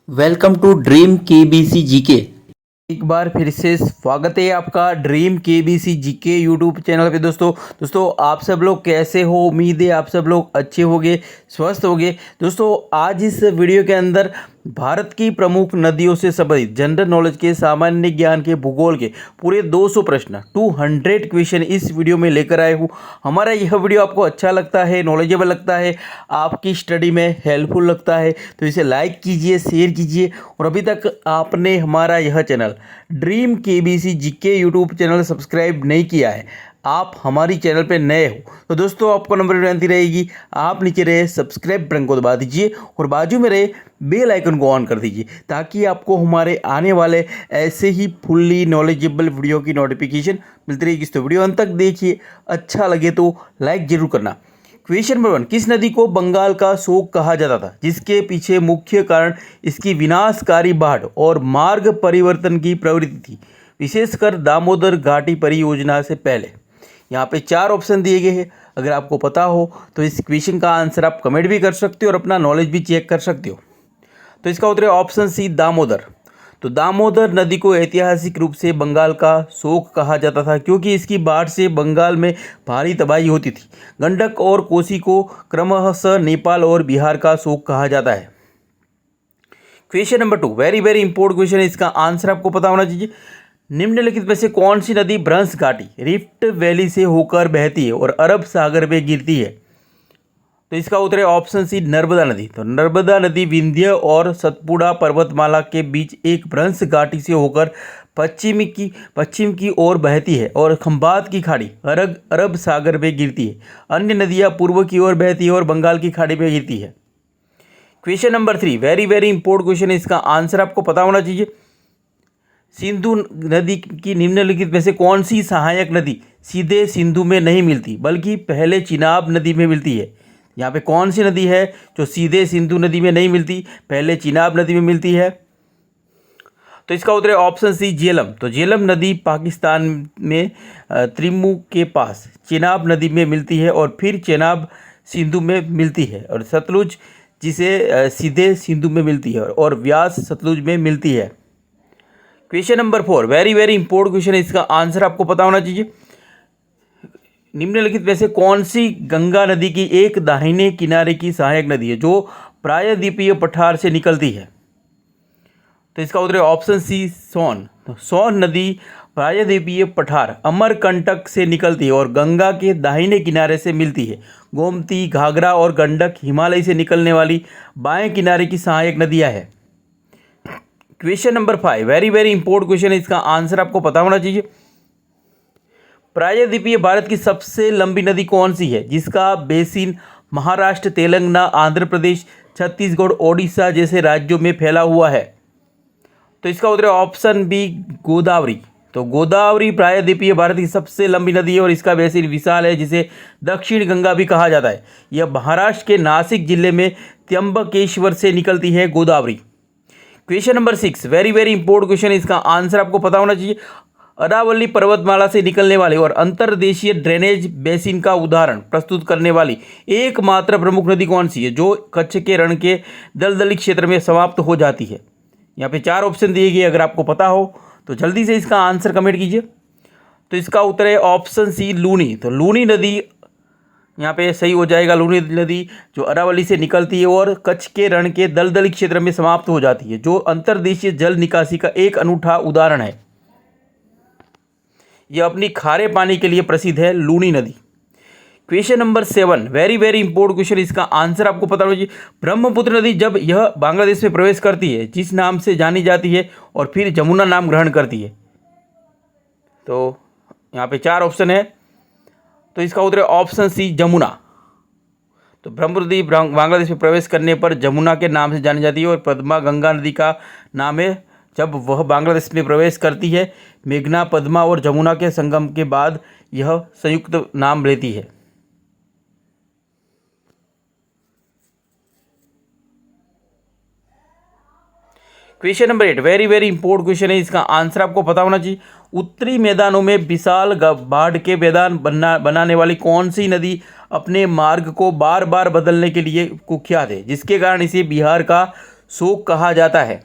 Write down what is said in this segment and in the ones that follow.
Welcome to dream KBC GK. एक बार फिर से स्वागत है आपका dream KBC GK YouTube channel पे। दोस्तों आप सब लोग कैसे हो? उम्मीद है आप सब लोग अच्छे होंगे, स्वस्थ होंगे। दोस्तों आज इस वीडियो के अंदर भारत की प्रमुख नदियों से संबंधित जनरल नॉलेज के, सामान्य ज्ञान के, भूगोल के पूरे 200 प्रश्न 200 क्वेश्चन इस वीडियो में लेकर आए हूँ। हमारा यह वीडियो आपको अच्छा लगता है, नॉलेजेबल लगता है, आपकी स्टडी में हेल्पफुल लगता है तो इसे लाइक कीजिए, शेयर कीजिए। और अभी तक आपने हमारा यह channel dream KBC GK YouTube channel subscribe नहीं किया है, आप हमारी चैनल पे नए हो तो दोस्तों आपको नंबर विनती रहेगी, आप नीचे रहे सब्सक्राइब बटन को दबा दीजिए और बाजू में रहे बेल आइकन को ऑन कर दीजिए ताकि आपको हमारे आने वाले ऐसे ही फुल्ली नॉलेजेबल वीडियो की नोटिफिकेशन मिलती रहेगी। तो वीडियो अंत तक देखिए, अच्छा लगे तो लाइक जरूर करना। क्वेश्चन नंबर 1, किस नदी को बंगाल का शोक कहा जाता था, जिसके पीछे मुख्य कारण इसकी विनाशकारी बाढ़ और मार्ग परिवर्तन की प्रवृत्ति थी, विशेषकर दामोदर घाटी परियोजना से पहले? यहाँ पे 4 ऑप्शन दिए गए हैं। अगर आपको पता हो तो इस क्वेश्चन का आंसर आप कमेंट भी कर सकते हो और अपना नॉलेज भी चेक कर सकते हो। तो इसका उत्तर है ऑप्शन सी, दामोदर। तो दामोदर नदी को ऐतिहासिक रूप से बंगाल का शोक कहा जाता था क्योंकि इसकी बाढ़ से बंगाल में भारी तबाही होती थी। गंडक और कोसी को क्रमशः नेपाल और बिहार का शोक कहा जाता है। Question number 2, very very important question है, इसका आंसर आपको पता होना चाहिए। निम्नलिखित में से कौन सी नदी भ्रंश घाटी रिफ्ट वैली से होकर बहती है और अरब सागर में गिरती है? तो इसका उत्तर है ऑप्शन सी, नर्मदा नदी। तो नर्मदा नदी विंध्य और सतपुड़ा पर्वतमाला के बीच एक भ्रंश घाटी से होकर पश्चिम की ओर बहती है और खंबात की खाड़ी अरब सागर में गिरती है। अन्य नदियां पूर्व की ओर बहती है और बंगाल की खाड़ी में गिरती है। Question number 3, very very important question है, इसका आंसर आपको पता होना चाहिए। सिंधु नदी की निम्नलिखित में से कौन सी सहायक नदी सीधे सिंधु में नहीं मिलती बल्कि पहले चिनाब नदी में मिलती है? यहाँ पे कौन सी नदी है जो सीधे सिंधु नदी में नहीं मिलती, पहले चिनाब नदी में मिलती है? तो इसका उत्तर है ऑप्शन सी, झेलम। तो झेलम नदी पाकिस्तान में त्रिमू के पास चिनाब नदी में मिलती है और फिर चिनाब सिंधु में मिलती है, और सतलुज जिसे सीधे सिंधु में मिलती है और व्यास सतलुज में मिलती है। Question number 4, very very important question है, इसका आंसर आपको पता होना चाहिए। निम्नलिखित में से कौन सी गंगा नदी की एक दाहिने किनारे की सहायक नदी है जो प्रायद्वीपीय पठार से निकलती है? तो इसका उत्तर है ऑप्शन सी, सोन। तो सोन नदी प्रायद्वीपीय पठार अमरकंटक से निकलती है और गंगा के दाहिने किनारे से मिलती है। गोमती, घाघरा और गंडक हिमालय से निकलने वाली बाएं किनारे की सहायक नदियां हैं। Question number 5, very very important question है, इसका आंसर आपको पता होना चाहिए। प्रायद्वीपीय भारत की सबसे लंबी नदी कौन सी है जिसका बेसिन महाराष्ट्र, तेलंगाना, आंध्र प्रदेश, छत्तीसगढ़, ओडिशा जैसे राज्यों में फैला हुआ है? तो इसका उत्तर है ऑप्शन बी, गोदावरी। तो गोदावरी प्रायद्वीपीय भारत की सबसे लंबी नदी है और इसका बेसिन विशाल है, जिसे दक्षिण गंगा भी कहा जाता है। यह महाराष्ट्र के नासिक जिले में त्र्यंबकेश्वर से निकलती है Godavari. Question number 6, very very important question है, इसका आंसर आपको पता होना चाहिए। अरावली पर्वतमाला से निकलने वाले और अंतर्देशीय ड्रेनेज बेसिन का उदाहरण प्रस्तुत करने वाली एकमात्र प्रमुख नदी कौन सी है जो कच्छ के रण के दलदली क्षेत्र में समाप्त हो जाती है? यहाँ पे 4 ऑप्शन दिए गए, अगर आपको पता हो तो जल्दी से इसका आंसर कमेंट कीजिए। तो इसका उत्तर है ऑप्शन सी, लूनी। तो लूनी नदी यहाँ पे सही हो जाएगा। लूनी नदी जो अरावली से निकलती है और कच्छ के रण के दलदली क्षेत्र में समाप्त हो जाती है, जो अंतर्देशीय जल निकासी का एक अनूठा उदाहरण है। यह अपनी खारे पानी के लिए प्रसिद्ध है, लूनी नदी। Question number 7, very very important question, इसका आंसर आपको पता होना चाहिए। ब्रह्मपुत्र नदी जब यह बांग्लादेश में प्रवेश करती है जिस नाम से जानी जाती है और फिर जमुना नाम ग्रहण करती है? तो यहाँ पे 4 ऑप्शन है, तो इसका उत्तर है ऑप्शन सी, जमुना। तो ब्रह्मपुत्र नदी बांग्लादेश में प्रवेश करने पर जमुना के नाम से जानी जाती है और पद्मा गंगा नदी का नाम है जब वह बांग्लादेश में प्रवेश करती है। मेघना, पद्मा और जमुना के संगम के बाद यह संयुक्त नाम लेती है। Question number 8, very very important question है, इसका आंसर आपको पता होना चाहिए। उत्तरी मैदानों में विशाल बाढ़ के मैदान बनाने वाली कौन सी नदी अपने मार्ग को बार बार बदलने के लिए कुख्यात है, जिसके कारण इसे बिहार का शोक कहा जाता है?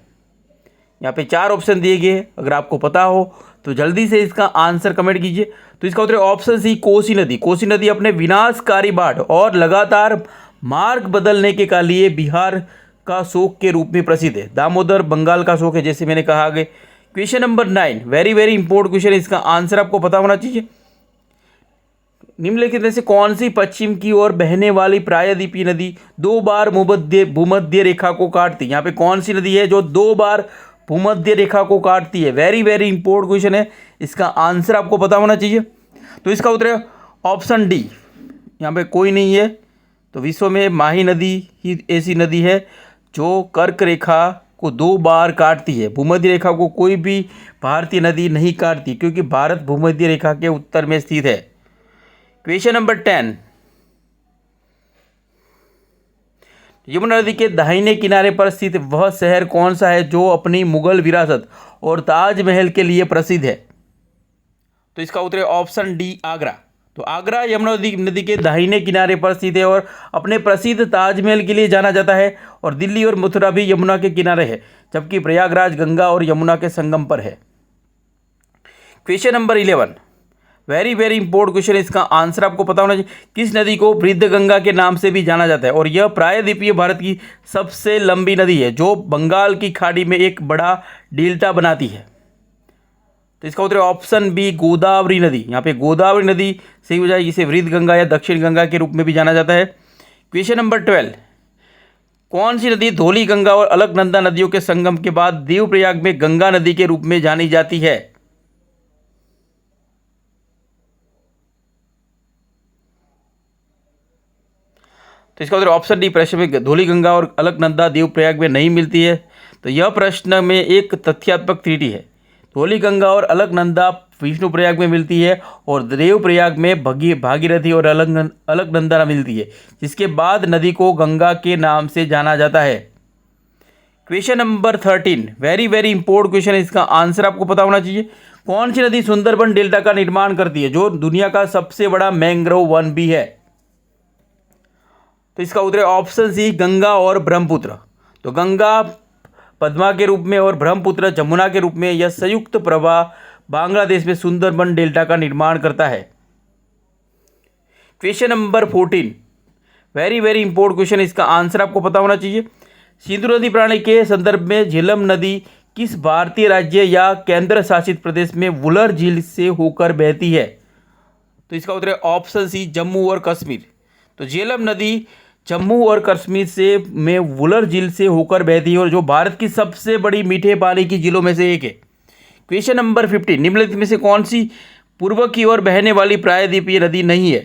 यहाँ पे 4 ऑप्शन दिए गए हैं, अगर आपको पता हो तो जल्दी से इसका आंसर कमेंट कीजिए। तो इसका उत्तर ऑप्शन सी कोसी नदी। कोसी नदी अपने विनाशकारी बाढ़ और लगातार मार्ग बदलने के लिए बिहार का शोक के रूप में प्रसिद्ध है। दामोदर बंगाल का शोक है, जैसे मैंने कहा आगे। Question number 9, very very important question, इसका आंसर आपको पता होना चाहिए। निम्नलिखित में से कौन सी पश्चिम की ओर बहने वाली प्रायद्वीपीय नदी 2 बार भूमध्य रेखा को काटती है? यहाँ पे कौन सी नदी है जो 2 बार भूमध्य रेखा को काटती है? वेरी वेरी इंपॉर्टेंट क्वेश्चन है, इसका आंसर आपको पता होना चाहिए। तो इसका उत्तर है ऑप्शन डी, यहाँ पे कोई नहीं है। तो विश्व में माही नदी ही ऐसी नदी है जो कर्क रेखा को 2 बार काटती है। भूमध्य रेखा को कोई भी भारतीय नदी नहीं काटती, क्योंकि भारत भूमध्य रेखा के उत्तर में स्थित है। क्वेश्चन नंबर 10, यमुना नदी के दाहिने किनारे पर स्थित वह शहर कौन सा है जो अपनी मुगल विरासत और ताजमहल के लिए प्रसिद्ध है? तो इसका उत्तर है ऑप्शन डी, आगरा। तो आगरा यमुना नदी के दाहिने किनारे पर स्थित है और अपने प्रसिद्ध ताजमहल के लिए जाना जाता है। और दिल्ली और मथुरा भी यमुना के किनारे है, जबकि प्रयागराज गंगा और यमुना के संगम पर है। Question number 11, very very important question, इसका आंसर आपको पता होना चाहिए। किस नदी को वृद्ध गंगा के नाम से भी जाना जाता है? और यह प्रायद्वीपीय भारत की सबसे लंबी नदी है जो बंगाल की खाड़ी में एक बड़ा डेल्टा बनाती है। तो इसका उत्तर ऑप्शन बी, गोदावरी नदी। यहाँ पे गोदावरी नदी सही हो जाएगी, इसे वृद्ध गंगा या दक्षिण गंगा के रूप में भी जाना जाता है। क्वेश्चन नंबर 12, कौन सी नदी धौली गंगा और अलकनंदा नदियों के संगम के बाद देवप्रयाग में गंगा नदी के रूप में जानी जाती है? तो इसका उत्तर ऑप्शन डी, प्रश्न में धौली गंगा और अलकनंदा देवप्रयाग में नहीं मिलती है। तो यह प्रश्न में एक तथ्यात्मक त्रुटि है। धौली गंगा और अलकनंदा विष्णुप्रयाग में मिलती है और देवप्रयाग में भागीरथी और अलकनंदा मिलती है, जिसके बाद नदी को गंगा के नाम से जाना जाता है। Question number 13, very very important question, इसका आंसर आपको पता होना चाहिए। कौन सी नदी सुंदरबन डेल्टा का निर्माण करती है, जो दुनिया का सबसे बड़ा मैंग्रोव वन भी है? तो इसका उत्तर है ऑप्शन सी, गंगा और ब्रह्मपुत्र। तो गंगा पद्मा के रूप में और ब्रह्मपुत्र जमुना के रूप में यह संयुक्त प्रवाह बांग्लादेश में सुंदरबन डेल्टा का निर्माण करता है। Question number 14, very very important question, इसका आंसर आपको पता होना चाहिए। सिंधु नदी प्रणाली के संदर्भ में झेलम नदी किस भारतीय राज्य या केंद्र शासित प्रदेश में वुलर झील से होकर बहती है? तो इसका उत्तर है ऑप्शन सी, जम्मू और कश्मीर। तो झेलम नदी जम्मू और कश्मीर में वुलर झील से होकर बहती है और जो भारत की सबसे बड़ी मीठे पानी की झीलों में से एक है। क्वेश्चन नंबर 15, निम्नलिखित में से कौन सी पूर्व की ओर बहने वाली प्रायद्वीपीय नदी नहीं है?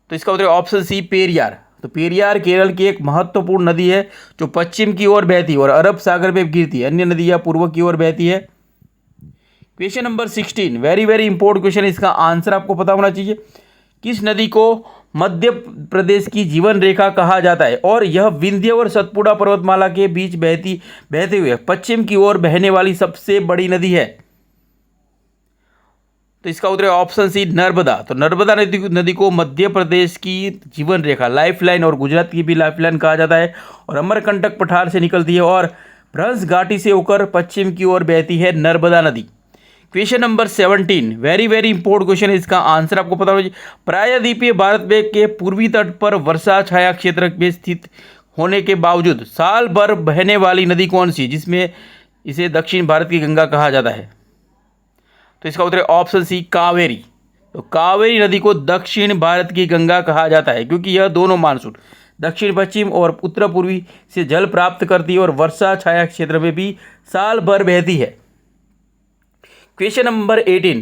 तो इसका उत्तर ऑप्शन सी, पेरियार। तो पेरियार केरल की एक महत्वपूर्ण नदी है जो पश्चिम की ओर बहती है और अरब सागर में गिरती है। अन्य नदियाँ पूर्व की ओर बहती है। Question number 16, very very important question, इसका आंसर आपको पता होना चाहिए। किस नदी को मध्य प्रदेश की जीवन रेखा कहा जाता है और यह विंध्य और सतपुड़ा पर्वतमाला के बीच बहते हुए पश्चिम की ओर बहने वाली सबसे बड़ी नदी है? तो इसका उत्तर है ऑप्शन सी, नर्मदा। तो नर्मदा नदी को मध्य प्रदेश की जीवन रेखा, लाइफ लाइन और गुजरात की भी लाइफ लाइन कहा जाता है और अमरकंटक पठार से निकलती है और भ्रंश घाटी से होकर पश्चिम की ओर बहती है नर्मदा नदी। Question number 17, very very important question, इसका आंसर आपको पता होना चाहिए। प्रायद्वीपीय भारत में के पूर्वी तट पर वर्षा छाया क्षेत्र में स्थित होने के बावजूद साल भर बहने वाली नदी कौन सी है, जिसमें इसे दक्षिण भारत की गंगा कहा जाता है? तो इसका उत्तर है ऑप्शन सी, कावेरी। तो कावेरी नदी को दक्षिण भारत की गंगा कहा जाता है क्योंकि यह दोनों मानसून दक्षिण पश्चिम और उत्तर पूर्वी से जल प्राप्त करती है और वर्षा छाया क्षेत्र में भी साल भर बहती है। क्वेश्चन नंबर 18,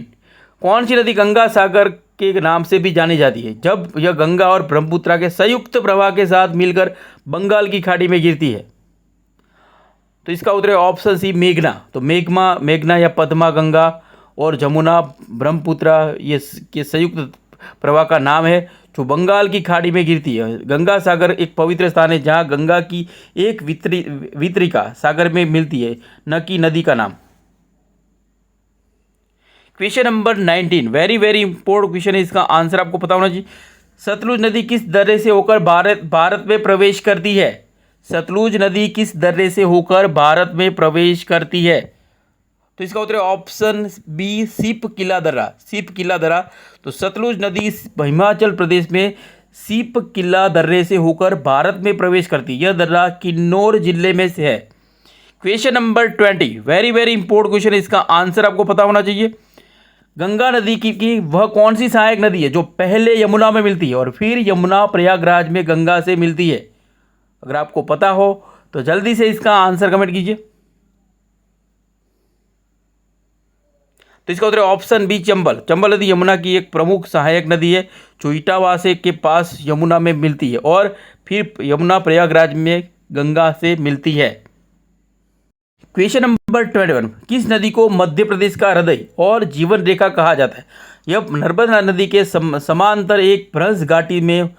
कौन सी नदी गंगा सागर के नाम से भी जानी जाती है जब यह गंगा और ब्रह्मपुत्र के संयुक्त प्रवाह के साथ मिलकर बंगाल की खाड़ी में गिरती है? तो इसका उत्तर है ऑप्शन सी, मेघना। तो मेघना या पद्मा गंगा और जमुना ब्रह्मपुत्र ये के संयुक्त प्रवाह का नाम है जो बंगाल की खाड़ी में गिरती है। गंगा सागर एक पवित्र स्थान है जहाँ गंगा की एक वितरिका सागर में मिलती है, न कि नदी का नाम। Question number 19, very very important question है, इसका आंसर आपको पता होना चाहिए। सतलुज नदी किस दर्रे से होकर भारत में प्रवेश करती है? सतलुज नदी किस दर्रे से होकर भारत में प्रवेश करती है? तो इसका उत्तर है ऑप्शन बी, सीप किला दर्रा। सीप किला दर्रा। तो सतलुज नदी हिमाचल प्रदेश में सीप किला दर्रे से होकर भारत में प्रवेश करती है। यह दर्रा किन्नौर जिले में से है। Question number 20, very very important question है, इसका आंसर आपको पता होना चाहिए। गंगा नदी की वह कौन सी सहायक नदी है जो पहले यमुना में मिलती है और फिर यमुना प्रयागराज में गंगा से मिलती है? अगर आपको पता हो तो जल्दी से इसका आंसर कमेंट कीजिए। तो इसका उत्तर ऑप्शन बी, चंबल। चंबल नदी यमुना की एक प्रमुख सहायक नदी है जो इटावा से के पास यमुना में मिलती है और फिर यमुना प्रयागराज में गंगा से मिलती है। क्वेश्चन नंबर 21, किस नदी को मध्य प्रदेश का हृदय और जीवन रेखा कहा जाता है? यह नर्मदा नदी के समांतर एक भ्रंश घाटी में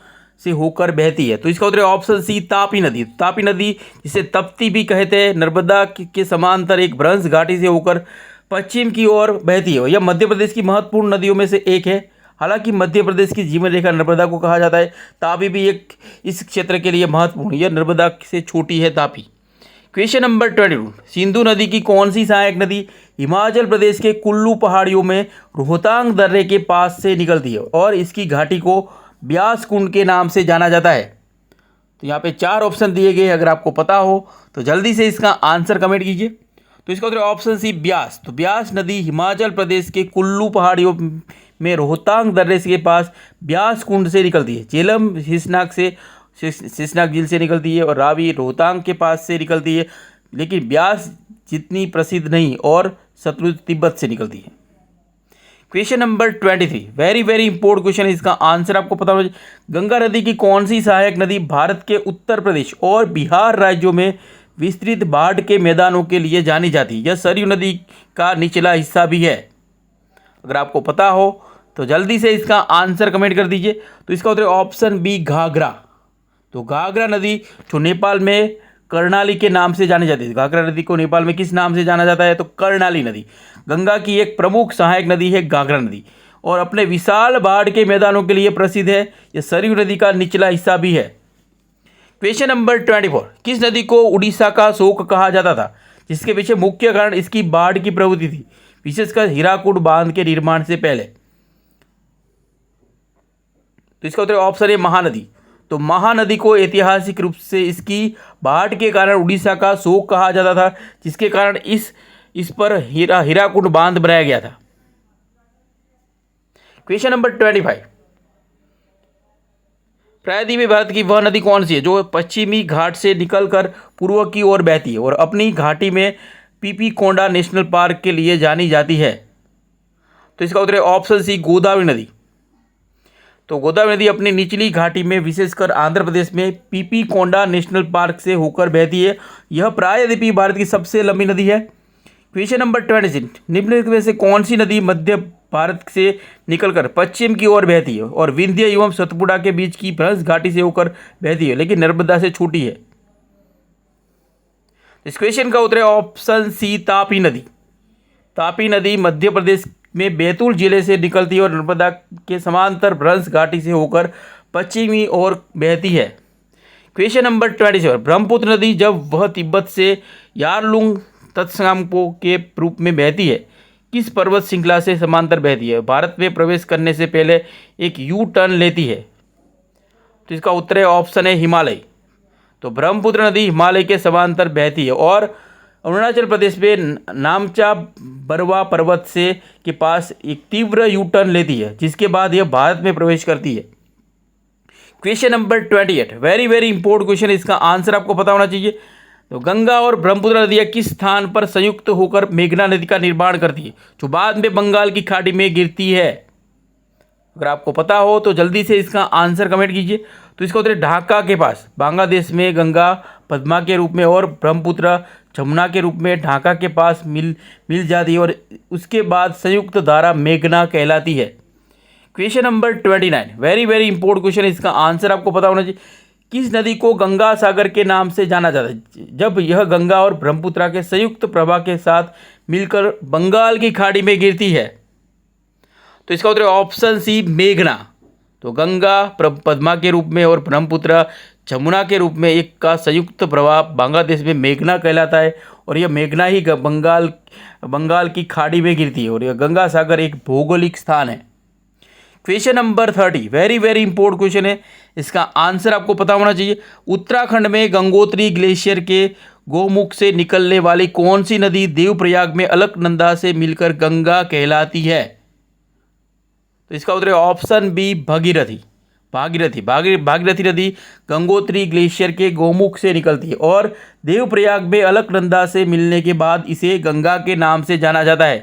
से होकर बहती है। तो इसका उत्तर ऑप्शन सी, तापी नदी। तापी नदी जिसे तप्ती भी कहते हैं, नर्मदा के समांतर एक भ्रंश घाटी से होकर पश्चिम की ओर बहती है। यह मध्य प्रदेश की महत्वपूर्ण नदियों में से एक है। हालांकि मध्य प्रदेश की जीवन रेखा नर्मदा को कहा जाता है। तापी भी एक इस क्षेत्र के लिए महत्वपूर्ण, यह नर्मदा से छोटी है तापी। क्वेश्चन नंबर 22, सिंधु नदी की कौन सी सहायक नदी हिमाचल प्रदेश के कुल्लू पहाड़ियों में रोहतांग दर्रे के पास से निकलती है और इसकी घाटी को ब्यास कुंड के नाम से जाना जाता है? तो यहाँ पे 4 ऑप्शन दिए गए, अगर आपको पता हो तो जल्दी से इसका आंसर कमेंट कीजिए। तो इसका उत्तर ऑप्शन सी, ब्यास। तो ब्यास नदी हिमाचल प्रदेश के कुल्लू पहाड़ियों में रोहतांग दर्रे के पास ब्यास कुंड से निकलती है। झेलम शीशनाग झील से निकलती है और रावी रोहतांग के पास से निकलती है, लेकिन ब्यास जितनी प्रसिद्ध नहीं और सतलुज तिब्बत से निकलती है। Question number 23, very very important question है, इसका आंसर आपको पता होना चाहिए। गंगा नदी की कौन सी सहायक नदी भारत के उत्तर प्रदेश और बिहार राज्यों में विस्तृत बाढ़ के मैदानों के लिए जानी जाती है? यह सरयू नदी का निचला हिस्सा भी है। अगर आपको पता हो तो जल्दी से इसका आंसर कमेंट कर दीजिए। तो इसका उत्तर ऑप्शन बी, घाघरा। तो घाघरा नदी जो नेपाल में कर्णाली के नाम से जानी जाती है। घाघरा नदी को नेपाल में किस नाम से जाना जाता है? तो कर्णाली नदी। गंगा की एक प्रमुख सहायक नदी है घाघरा नदी और अपने विशाल बाढ़ के मैदानों के लिए प्रसिद्ध है। यह सरयू नदी का निचला हिस्सा भी है। क्वेश्चन नंबर 24, किस नदी को उड़ीसा का शोक कहा जाता था जिसके पीछे मुख्य कारण इसकी बाढ़ की प्रवृत्ति थी, विशेषकर हीराकुड बांध के निर्माण से पहले? तो इसका उत्तर ऑप्शन है, महानदी। तो महानदी को ऐतिहासिक रूप से इसकी बाढ़ के कारण उड़ीसा का शोक कहा जाता था, जिसके कारण इस पर हीराकुड बांध बनाया गया था। क्वेश्चन नंबर 25, प्रायद्वीपीय भारत की वह नदी कौन सी है जो पश्चिमी घाट से निकलकर पूर्व की ओर बहती है और अपनी घाटी में पीपी कोंडा नेशनल पार्क के लिए जानी जाती है? तो इसका उत्तर है ऑप्शन सी, गोदावरी नदी। तो गोदावरी नदी अपनी निचली घाटी में विशेषकर आंध्र प्रदेश में पीपी कोंडा नेशनल पार्क से होकर बहती है। यह प्रायद्वीपीय भारत की सबसे लंबी नदी है। क्वेश्चन नंबर 26, निम्नलिखित में से कौन सी नदी मध्य भारत से निकलकर पश्चिम की ओर बहती है और विंध्य एवं सतपुड़ा के बीच की भ्रंश घाटी से होकर बहती है लेकिन नर्मदा से छोटी है? इस क्वेश्चन का उत्तर है ऑप्शन सी, तापी नदी। तापी नदी मध्य प्रदेश में बैतूल जिले से निकलती है और नर्मदा के समांतर भ्रंश घाटी से होकर पश्चिमी ओर बहती है। क्वेश्चन नंबर 27, ब्रह्मपुत्र नदी जब वह तिब्बत से यारलुंग तत्संगाम्पो के रूप में बहती है किस पर्वत श्रृंखला से समांतर बहती है? भारत में प्रवेश करने से पहले एक यू टर्न लेती है? तो इसका उत्तर है ऑप्शन है, हिमालय। तो ब्रह्मपुत्र नदी हिमालय के समांतर बहती है और अरुणाचल प्रदेश में नामचा बरवा पर्वत से के पास एक तीव्र यू टर्न लेती है, जिसके बाद यह भारत में प्रवेश करती है। Question number 28, very very important question, इसका आंसर आपको पता होना चाहिए। तो गंगा और ब्रह्मपुत्र नदियाँ किस स्थान पर संयुक्त होकर मेघना नदी का निर्माण करती है जो बाद में बंगाल की खाड़ी में गिरती है? अगर आपको पता हो तो जल्दी से इसका आंसर कमेंट कीजिए। तो इसका उत्तर ढाका के पास बांग्लादेश में गंगा पद्मा के रूप में और ब्रह्मपुत्र जमुना के रूप में ढाका के पास मिल जाती है और उसके बाद संयुक्त धारा मेघना कहलाती है। Question number 29, very very important question, इसका आंसर आपको पता होना चाहिए। किस नदी को गंगा सागर के नाम से जाना जाता है जब यह गंगा और ब्रह्मपुत्र के संयुक्त प्रवाह के साथ मिलकर बंगाल की खाड़ी में गिरती है? तो इसका उत्तर ऑप्शन सी, मेघना। तो गंगा पद्मा के रूप में और ब्रह्मपुत्र जमुना के रूप में एक का संयुक्त प्रवाह बांग्लादेश में मेघना कहलाता है और यह मेघना ही बंगाल की खाड़ी में गिरती है और यह गंगा सागर एक भौगोलिक स्थान है। Question number 30 very very important question है, इसका आंसर आपको पता होना चाहिए। उत्तराखंड में गंगोत्री ग्लेशियर के गोमुख से निकलने वाली कौन सी नदी देवप्रयाग में अलकनंदा से मिलकर गंगा कहलाती है? तो इसका उत्तर है ऑप्शन बी भागीरथी। भागीरथी नदी गंगोत्री ग्लेशियर के गोमुख से निकलती है और देवप्रयाग में अलकनंदा से मिलने के बाद इसे गंगा के नाम से जाना जाता है।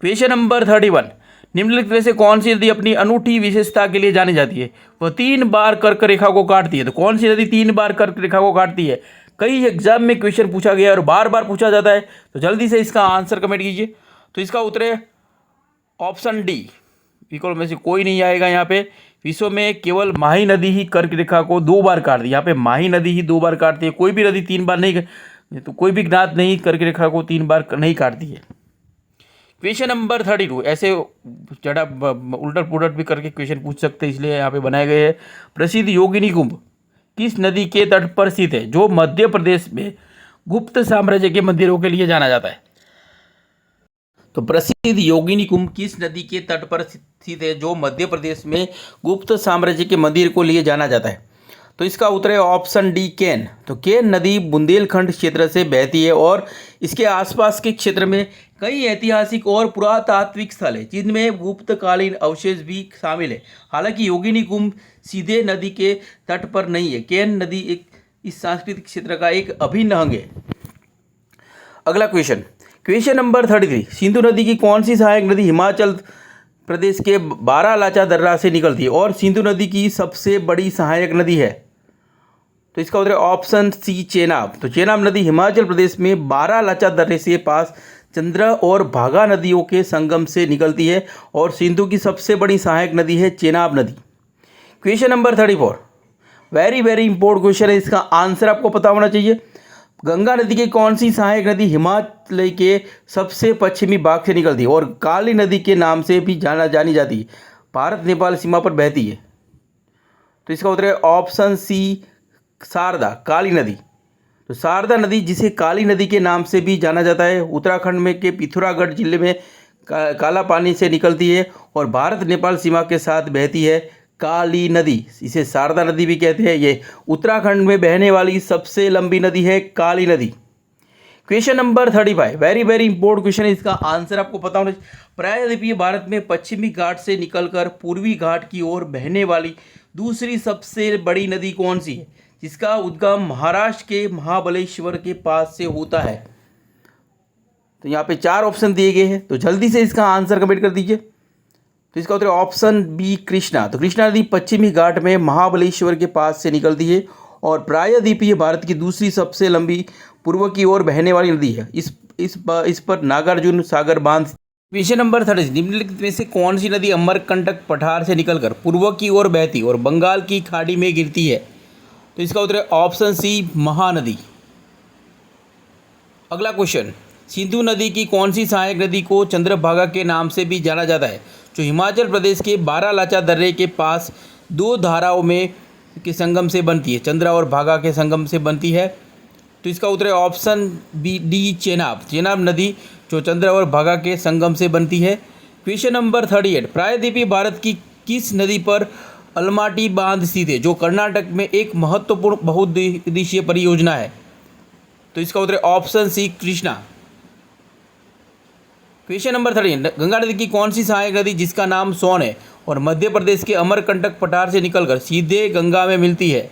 क्वेश्चन नंबर 31 निम्नलिखित में से कौन सी नदी अपनी अनूठी विशेषता के लिए जानी जाती है? वह 3 बार कर्क रेखा को काटती है। तो कौन सी नदी 3 बार कर्क रेखा को काटती है? कई एग्जाम में क्वेश्चन पूछा गया और बार बार पूछा जाता है, तो जल्दी से इसका आंसर कमेंट कीजिए। तो इसका उत्तर है ऑप्शन डी, विकल्प में से कोई नहीं आएगा। यहाँ पे विश्व में केवल माही नदी ही कर्क रेखा को 2 बार काटती है। यहाँ पे माही नदी ही 2 बार काटती है, कोई भी नदी 3 बार नहीं, तो कोई भी ज्ञात नहीं कर्क रेखा को 3 बार नहीं काटती है। क्वेश्चन नंबर 32 ऐसे जड़ा उल्टट पुलट भी करके क्वेश्चन पूछ सकते हैं, इसलिए यहाँ पे बनाए गए हैं। प्रसिद्ध योगिनी कुंभ किस नदी के तट पर स्थित है जो मध्य प्रदेश में गुप्त साम्राज्य के मंदिरों के लिए जाना जाता है? तो प्रसिद्ध योगिनी कुंभ किस नदी के तट पर स्थित है जो मध्य प्रदेश में गुप्त साम्राज्य के मंदिर को लिए जाना जाता है? तो इसका उत्तर है ऑप्शन डी केन। तो केन नदी बुंदेलखंड क्षेत्र से बहती है और इसके आसपास के क्षेत्र में कई ऐतिहासिक और पुरातात्विक स्थल है जिनमें गुप्तकालीन अवशेष भी शामिल है। हालांकि योगिनी कुंभ सीधे नदी के तट पर नहीं है। केन नदी इस सांस्कृतिक क्षेत्र का एक अभिन्न अंग है। अगला क्वेश्चन नंबर 33 सिंधु नदी की कौन सी सहायक नदी हिमाचल प्रदेश के बारालाचा दर्रा से निकलती है और सिंधु नदी की सबसे बड़ी सहायक नदी है? तो इसका उत्तर है ऑप्शन सी चेनाब। तो चेनाब नदी हिमाचल प्रदेश में बारालाचा दर्रे से पास चंद्रा और भागा नदियों के संगम से निकलती है और सिंधु की सबसे बड़ी सहायक नदी है चेनाब नदी। Question number 34 very very important question है, इसका आंसर आपको पता होना चाहिए। गंगा नदी की कौन सी सहायक नदी हिमालय के सबसे पश्चिमी भाग से निकलती है और काली नदी के नाम से भी जानी जाती है, भारत नेपाल सीमा पर बहती है? तो इसका उत्तर है ऑप्शन सी शारदा काली नदी। तो शारदा नदी जिसे काली नदी के नाम से भी जाना जाता है उत्तराखंड में के पिथौरागढ़ जिले में काला पानी से निकलती है और भारत नेपाल सीमा के साथ बहती है काली नदी, इसे शारदा नदी भी कहते हैं। ये उत्तराखंड में बहने वाली सबसे लंबी नदी है काली नदी। Question number 35 very very important question है, इसका आंसर आपको पता होना चाहिए। प्रायद्वीपीय भारत में पश्चिमी घाट से निकलकर पूर्वी घाट की ओर बहने वाली दूसरी सबसे बड़ी नदी कौन सी है जिसका उद्गम महाराष्ट्र के महाबलेश्वर के पास से होता है? तो यहाँ पे 4 ऑप्शन दिए गए हैं, तो जल्दी से इसका आंसर कमेंट कर दीजिए। तो इसका उत्तर ऑप्शन बी कृष्णा। तो कृष्णा नदी पश्चिमी घाट में महाबलेश्वर के पास से निकलती है और प्रायद्वीपीय भारत की दूसरी सबसे लंबी पूर्व की ओर बहने वाली नदी है। इस पर नागार्जुन सागर बांध। क्वेश्चन नंबर 30 निम्नलिखित में से कौन सी नदी अमरकंटक पठार से निकलकर पूर्व की ओर बहती और बंगाल की खाड़ी में गिरती है? तो इसका उत्तर है ऑप्शन सी महानदी। अगला क्वेश्चन सिंधु नदी की कौन सी सहायक नदी को चंद्रभागा के नाम से भी जाना जाता है जो हिमाचल प्रदेश के बारालाचा दर्रे के पास 2 धाराओं में के संगम से बनती है, चंद्रा और भागा के संगम से बनती है? तो इसका उत्तर है ऑप्शन बी डी चेनाब नदी जो चंद्रा और भागा के संगम से बनती है। क्वेश्चन नंबर 38 प्रायद्वीपीय भारत की किस नदी पर अलमाटी बांध स्थित है जो कर्नाटक में एक महत्वपूर्ण बहुउद्देशीय परियोजना है? तो इसका उत्तर है option C Krishna. Question number 30 Ganga नदी की कौन सी सहायक नदी जिसका नाम सोन है और मध्य प्रदेश के अमरकंटक पठार से निकलकर सीधे गंगा में मिलती है?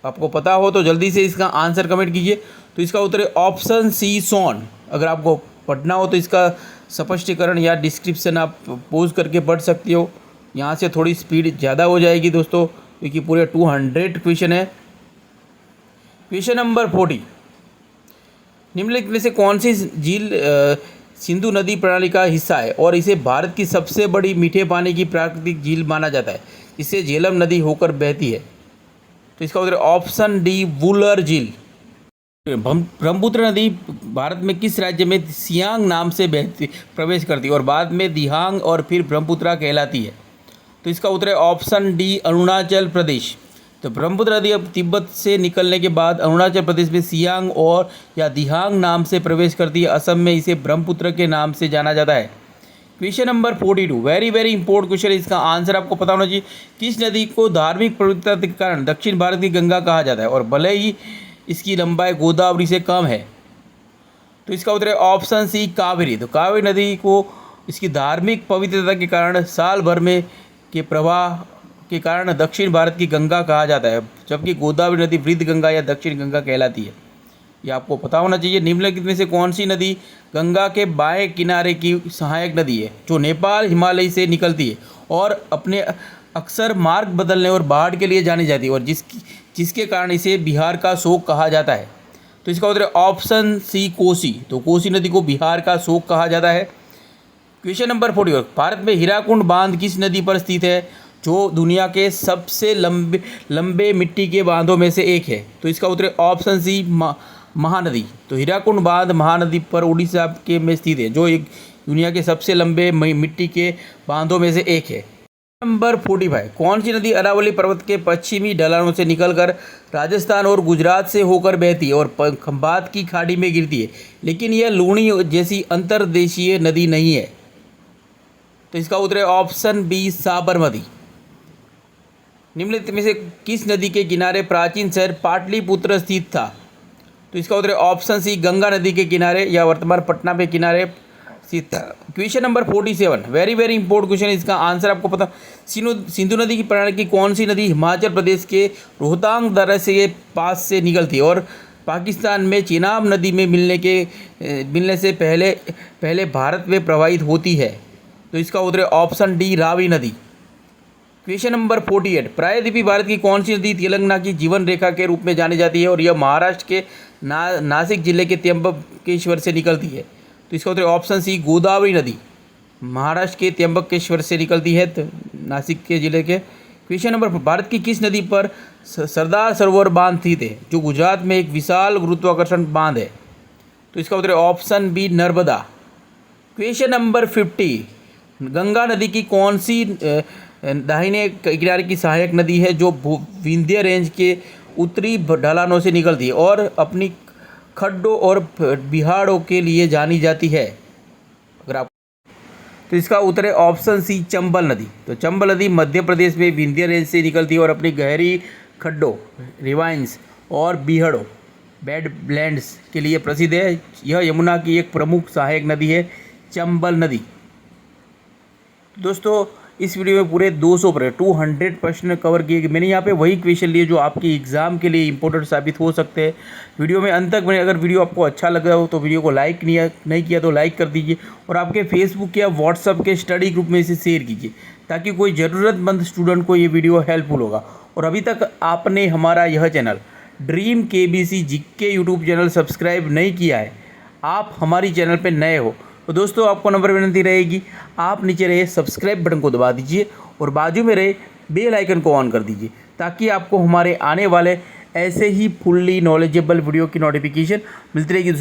आपको पता हो तो जल्दी से इसका आंसर कमेंट कीजिए। तो इसका उत्तर है ऑप्शन सी सोन। अगर आपको पढ़ना हो तो इसका स्पष्टीकरण या डिस्क्रिप्शन आप पॉज करके पढ़ सकते हो। यहाँ से थोड़ी स्पीड ज़्यादा हो जाएगी दोस्तों क्योंकि पूरे 200 क्वेश्चन है। क्वेश्चन नंबर 40 निम्नलिखित में से कौन सी झील सिंधु नदी प्रणाली का हिस्सा है और इसे भारत की सबसे बड़ी मीठे पानी की प्राकृतिक झील माना जाता है, इससे झेलम नदी होकर बहती है? तो इसका उत्तर ऑप्शन डी वुलर झील। ब्रह्मपुत्र नदी भारत में किस राज्य में सियांग नाम से प्रवेश करती है और बाद में दिहांग और फिर ब्रह्मपुत्रा कहलाती है? तो इसका उत्तर है ऑप्शन डी अरुणाचल प्रदेश। तो ब्रह्मपुत्र नदी अब तिब्बत से निकलने के बाद अरुणाचल प्रदेश में सियांग और या दिहांग नाम से प्रवेश करती है। असम में इसे ब्रह्मपुत्र के नाम से जाना जाता है। Question number 42, very very important question है। इसका आंसर आपको पता होना चाहिए। किस नदी को धार्मिक पवित्रता के कारण दक्षिण भारत की गंगा कहा जाता है और भले ही इसकी लंबाई गोदावरी से कम है? तो इसका उत्तर है ऑप्शन सी, कावेरी। तो कावेरी नदी को इसकी धार्मिक पवित्रता के कारण साल भर में के प्रवाह के कारण दक्षिण भारत की गंगा कहा जाता है, जबकि गोदावरी नदी वृद्ध गंगा या दक्षिण गंगा कहलाती है। ये आपको पता होना चाहिए। निम्नलिखित में से कौन सी नदी गंगा के बाएं किनारे की सहायक नदी है, जो नेपाल हिमालय से निकलती है और अपने अक्सर मार्ग बदलने और बाढ़ के लिए जानी जाती है और जिसके कारण इसे बिहार का शोक कहा जाता है? तो इसका उत्तर है ऑप्शन सी, कोसी। तो कोसी नदी को बिहार का शोक कहा जाता है। क्वेश्चन नंबर 41, भारत में हीराकुंड बांध किस नदी पर स्थित है, जो दुनिया के सबसे लंबे मिट्टी के बांधों में से एक है? तो इसका उत्तर है ऑप्शन सी, महानदी। तो हीराकुंड बांध महानदी पर उड़ीसा के में स्थित है, जो एक दुनिया के सबसे लंबे मिट्टी के बांधों में से एक है। नंबर 45, कौन सी नदी अरावली पर्वत के पश्चिमी ढलानों से निकलकर राजस्थान और गुजरात से होकर बहती है और खंभात की खाड़ी में गिरती है, लेकिन यह लूणी जैसी अंतर्देशीय नदी नहीं है? तो इसका उत्तर है ऑप्शन बी, साबरमती। निम्नलिखित में से किस नदी के किनारे प्राचीन शहर पाटलिपुत्र स्थित था? तो इसका उत्तर है ऑप्शन सी, गंगा नदी के किनारे या वर्तमान पटना के किनारे स्थित था। Question number 47, very very important question. इसका आंसर आपको पता। सिंधु नदी की प्रणाली की कौन सी नदी हिमाचल प्रदेश के रोहतांग दर्रे से पास से निकलती है और पाकिस्तान में चेनाब नदी में मिलने से पहले भारत में प्रवाहित होती है? तो इसका उत्तर है ऑप्शन डी, रावी नदी। क्वेश्चन नंबर 48, प्रायद्वीपीय भारत की कौन सी नदी तेलंगाना की जीवन रेखा के रूप में जानी जाती है और यह महाराष्ट्र के नासिक जिले के त्र्यंबकेश्वर से निकलती है? तो इसका उत्तर ऑप्शन सी, गोदावरी नदी। महाराष्ट्र के त्र्यंबकेश्वर से निकलती है, तो नासिक के जिले के। क्वेश्चन नंबर, भारत की किस नदी पर सरदार सरोवर बांध स्थित है, जो गुजरात में एक विशाल गुरुत्वाकर्षण बांध है? तो इसका उत्तर option B, Narmada. Question number 50, Ganga नदी की कौन सी दाहिने किनारे की सहायक नदी है, जो विंध्य रेंज के उत्तरी ढलानों से निकलती है और अपनी खड्डों और बिहाड़ों के लिए जानी जाती है? अगर आप तो इसका उत्तर है ऑप्शन सी, चंबल नदी। तो चंबल नदी मध्य प्रदेश में विंध्य रेंज से निकलती है और अपनी गहरी खड्डों, रिवाइंस और बिहड़ों, बेडलैंड्स के लिए प्रसिद्ध है। यह यमुना की एक प्रमुख सहायक नदी है, चंबल नदी। दोस्तों, इस वीडियो में पूरे 200 प्रश्न कवर किए गए। मैंने यहाँ पे वही क्वेश्चन लिए जो आपकी एग्ज़ाम के लिए इंपॉर्टेंट साबित हो सकते हैं। वीडियो में अंत तक मैंने, अगर वीडियो आपको अच्छा लग रहा हो तो वीडियो को लाइक नहीं किया तो लाइक कर दीजिए और आपके फेसबुक या व्हाट्सअप के स्टडी ग्रुप में इसे शेयर कीजिए, ताकि कोई ज़रूरतमंद स्टूडेंट को ये वीडियो हेल्पफुल होगा। और अभी तक आपने हमारा यह channel dream KBC GK YouTube channel subscribe नहीं किया है, आप हमारी चैनल पर नए हो, तो दोस्तों आपको नंबर विनती रहेगी, आप नीचे रहे सब्सक्राइब बटन को दबा दीजिए और बाजू में रहे बेल आइकन को ऑन कर दीजिए, ताकि आपको हमारे आने वाले ऐसे ही फुल्ली नॉलेजेबल वीडियो की नोटिफिकेशन मिलती रहेगी।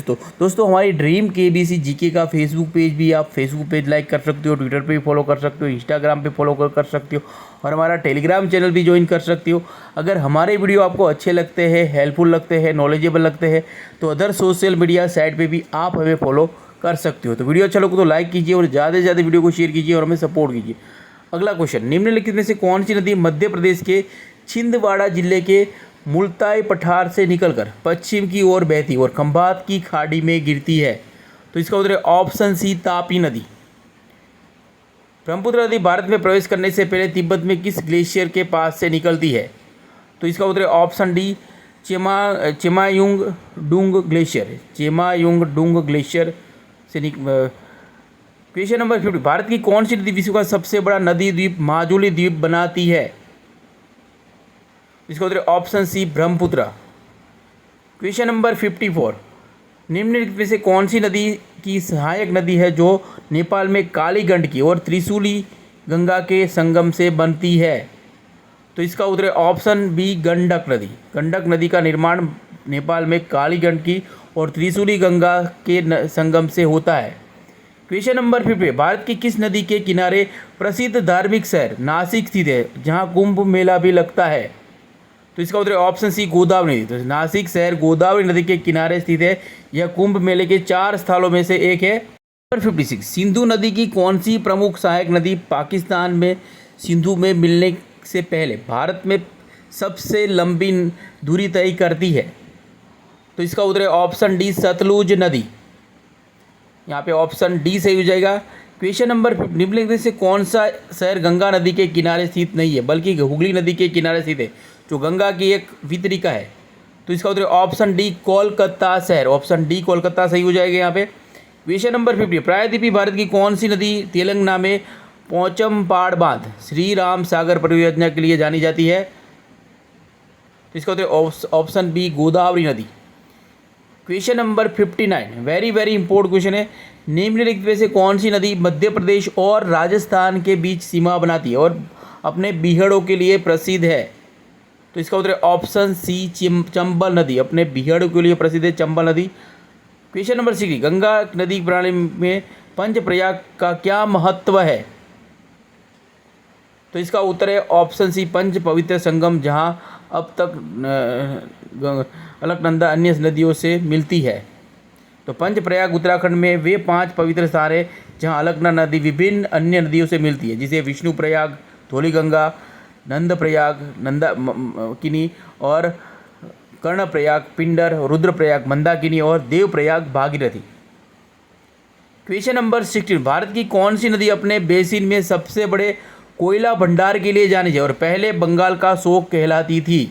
दोस्तों हमारी ड्रीम केबीसी जीके का फेसबुक पेज भी, आप फेसबुक पेज लाइक कर सकते हो, ट्विटर पे भी फॉलो कर सकते हो, इंस्टाग्राम पे फॉलो कर सकते हो और हमारा टेलीग्राम चैनल भी ज्वाइन कर सकते हो। अगर हमारे वीडियो आपको अच्छे लगते हैं, हेल्पफुल लगते हैं, नॉलेजेबल लगते हैं, तो अदर सोशल मीडिया साइट पर भी आप हमें फॉलो कर सकते हो। तो वीडियो अच्छा लगे तो लाइक कीजिए और ज़्यादा से ज़्यादा वीडियो को शेयर कीजिए और हमें सपोर्ट कीजिए। अगला क्वेश्चन, निम्नलिखित में से कौन सी नदी मध्य प्रदेश के छिंदवाड़ा जिले के मुल्ताई पठार से निकलकर पश्चिम की ओर बहती और खंभात की खाड़ी में गिरती है? तो इसका उत्तर है ऑप्शन सी, तापी नदी। ब्रह्मपुत्र नदी भारत में प्रवेश करने से पहले तिब्बत में किस ग्लेशियर के पास से निकलती है? तो इसका उत्तर है option D, Chemayungdung glacier. Chemayungdung glacier से क्वेश्चन नंबर 50, भारत की कौन सी नदी विश्व का सबसे बड़ा नदी द्वीप माजुली द्वीप बनाती है? इसका उत्तर option C, Brahmaputra. Question number 54, निम्नलिखित में से कौन सी नदी की सहायक नदी है जो नेपाल में काली गंडकी और त्रिशूली गंगा के संगम से बनती है? तो इसका उत्तर ऑप्शन बी, गंडक नदी। गंडक नदी का निर्माण नेपाल में काली गंडकी और त्रिशूली गंगा के संगम से होता है। क्वेश्चन नंबर 50, भारत की किस नदी के किनारे प्रसिद्ध धार्मिक शहर नासिक स्थित है, जहां कुंभ मेला भी लगता है? तो इसका उत्तर है ऑप्शन सी गोदावरी नदी। तो नासिक शहर गोदावरी नदी के किनारे स्थित है। यह कुंभ मेले के 4 स्थलों में से एक है। नंबर 56, सिंधु नदी की कौन सी प्रमुख सहायक नदी पाकिस्तान में सिंधु में मिलने से पहले भारत में सबसे लंबी दूरी तय करती है? तो इसका उत्तर है ऑप्शन डी सतलुज नदी। यहाँ पे ऑप्शन डी सही हो जाएगा। क्वेश्चन नंबर 50, निम्नलिखित से कौन सा शहर गंगा नदी के किनारे स्थित नहीं है बल्कि हुगली नदी के किनारे स्थित है, जो गंगा की एक वितरिका है? तो इसका उत्तर ऑप्शन डी कोलकाता शहर। ऑप्शन डी कोलकाता सही हो जाएगा यहाँ पे। क्वेश्चन नंबर 50, प्रायद्वीपीय भारत की कौन सी नदी तेलंगाना में पोचमपाड़ बांध श्री राम सागर परियोजना के लिए जानी जाती है? तो इसका उत्तर ऑप्शन बी गोदावरी नदी। Question number 59, very very important question है। निम्नलिखित में से कौन सी नदी मध्य प्रदेश और राजस्थान के बीच सीमा बनाती है और अपने बीहड़ों के लिए प्रसिद्ध है? तो इसका उत्तर ऑप्शन सी चंबल नदी। अपने बीहड़ों के लिए प्रसिद्ध है चंबल नदी। क्वेश्चन नंबर 60, गंगा नदी प्रणाली में पंचप्रयाग का क्या महत्व है? तो इसका उत्तर है ऑप्शन सी पंच पवित्र संगम, जहां अब तक अलकनंदा अन्य नदियों से मिलती है। तो पंचप्रयाग उत्तराखंड में वे 5 पवित्र स्थान है जहां अलकनंदा नदी विभिन्न अन्य नदियों से मिलती है, जिसे विष्णु प्रयाग, धौलीगंगा, नंद प्रयाग, नंदाकिनी और कर्णप्रयाग, पिंडर, रुद्रप्रयाग, मंदाकिनी और देवप्रयाग, भागीरथी। क्वेश्चन नंबर 16, भारत की कौन सी नदी अपने बेसिन में सबसे बड़े कोयला भंडार के लिए जानी जाती है और पहले बंगाल का शोक कहलाती थी?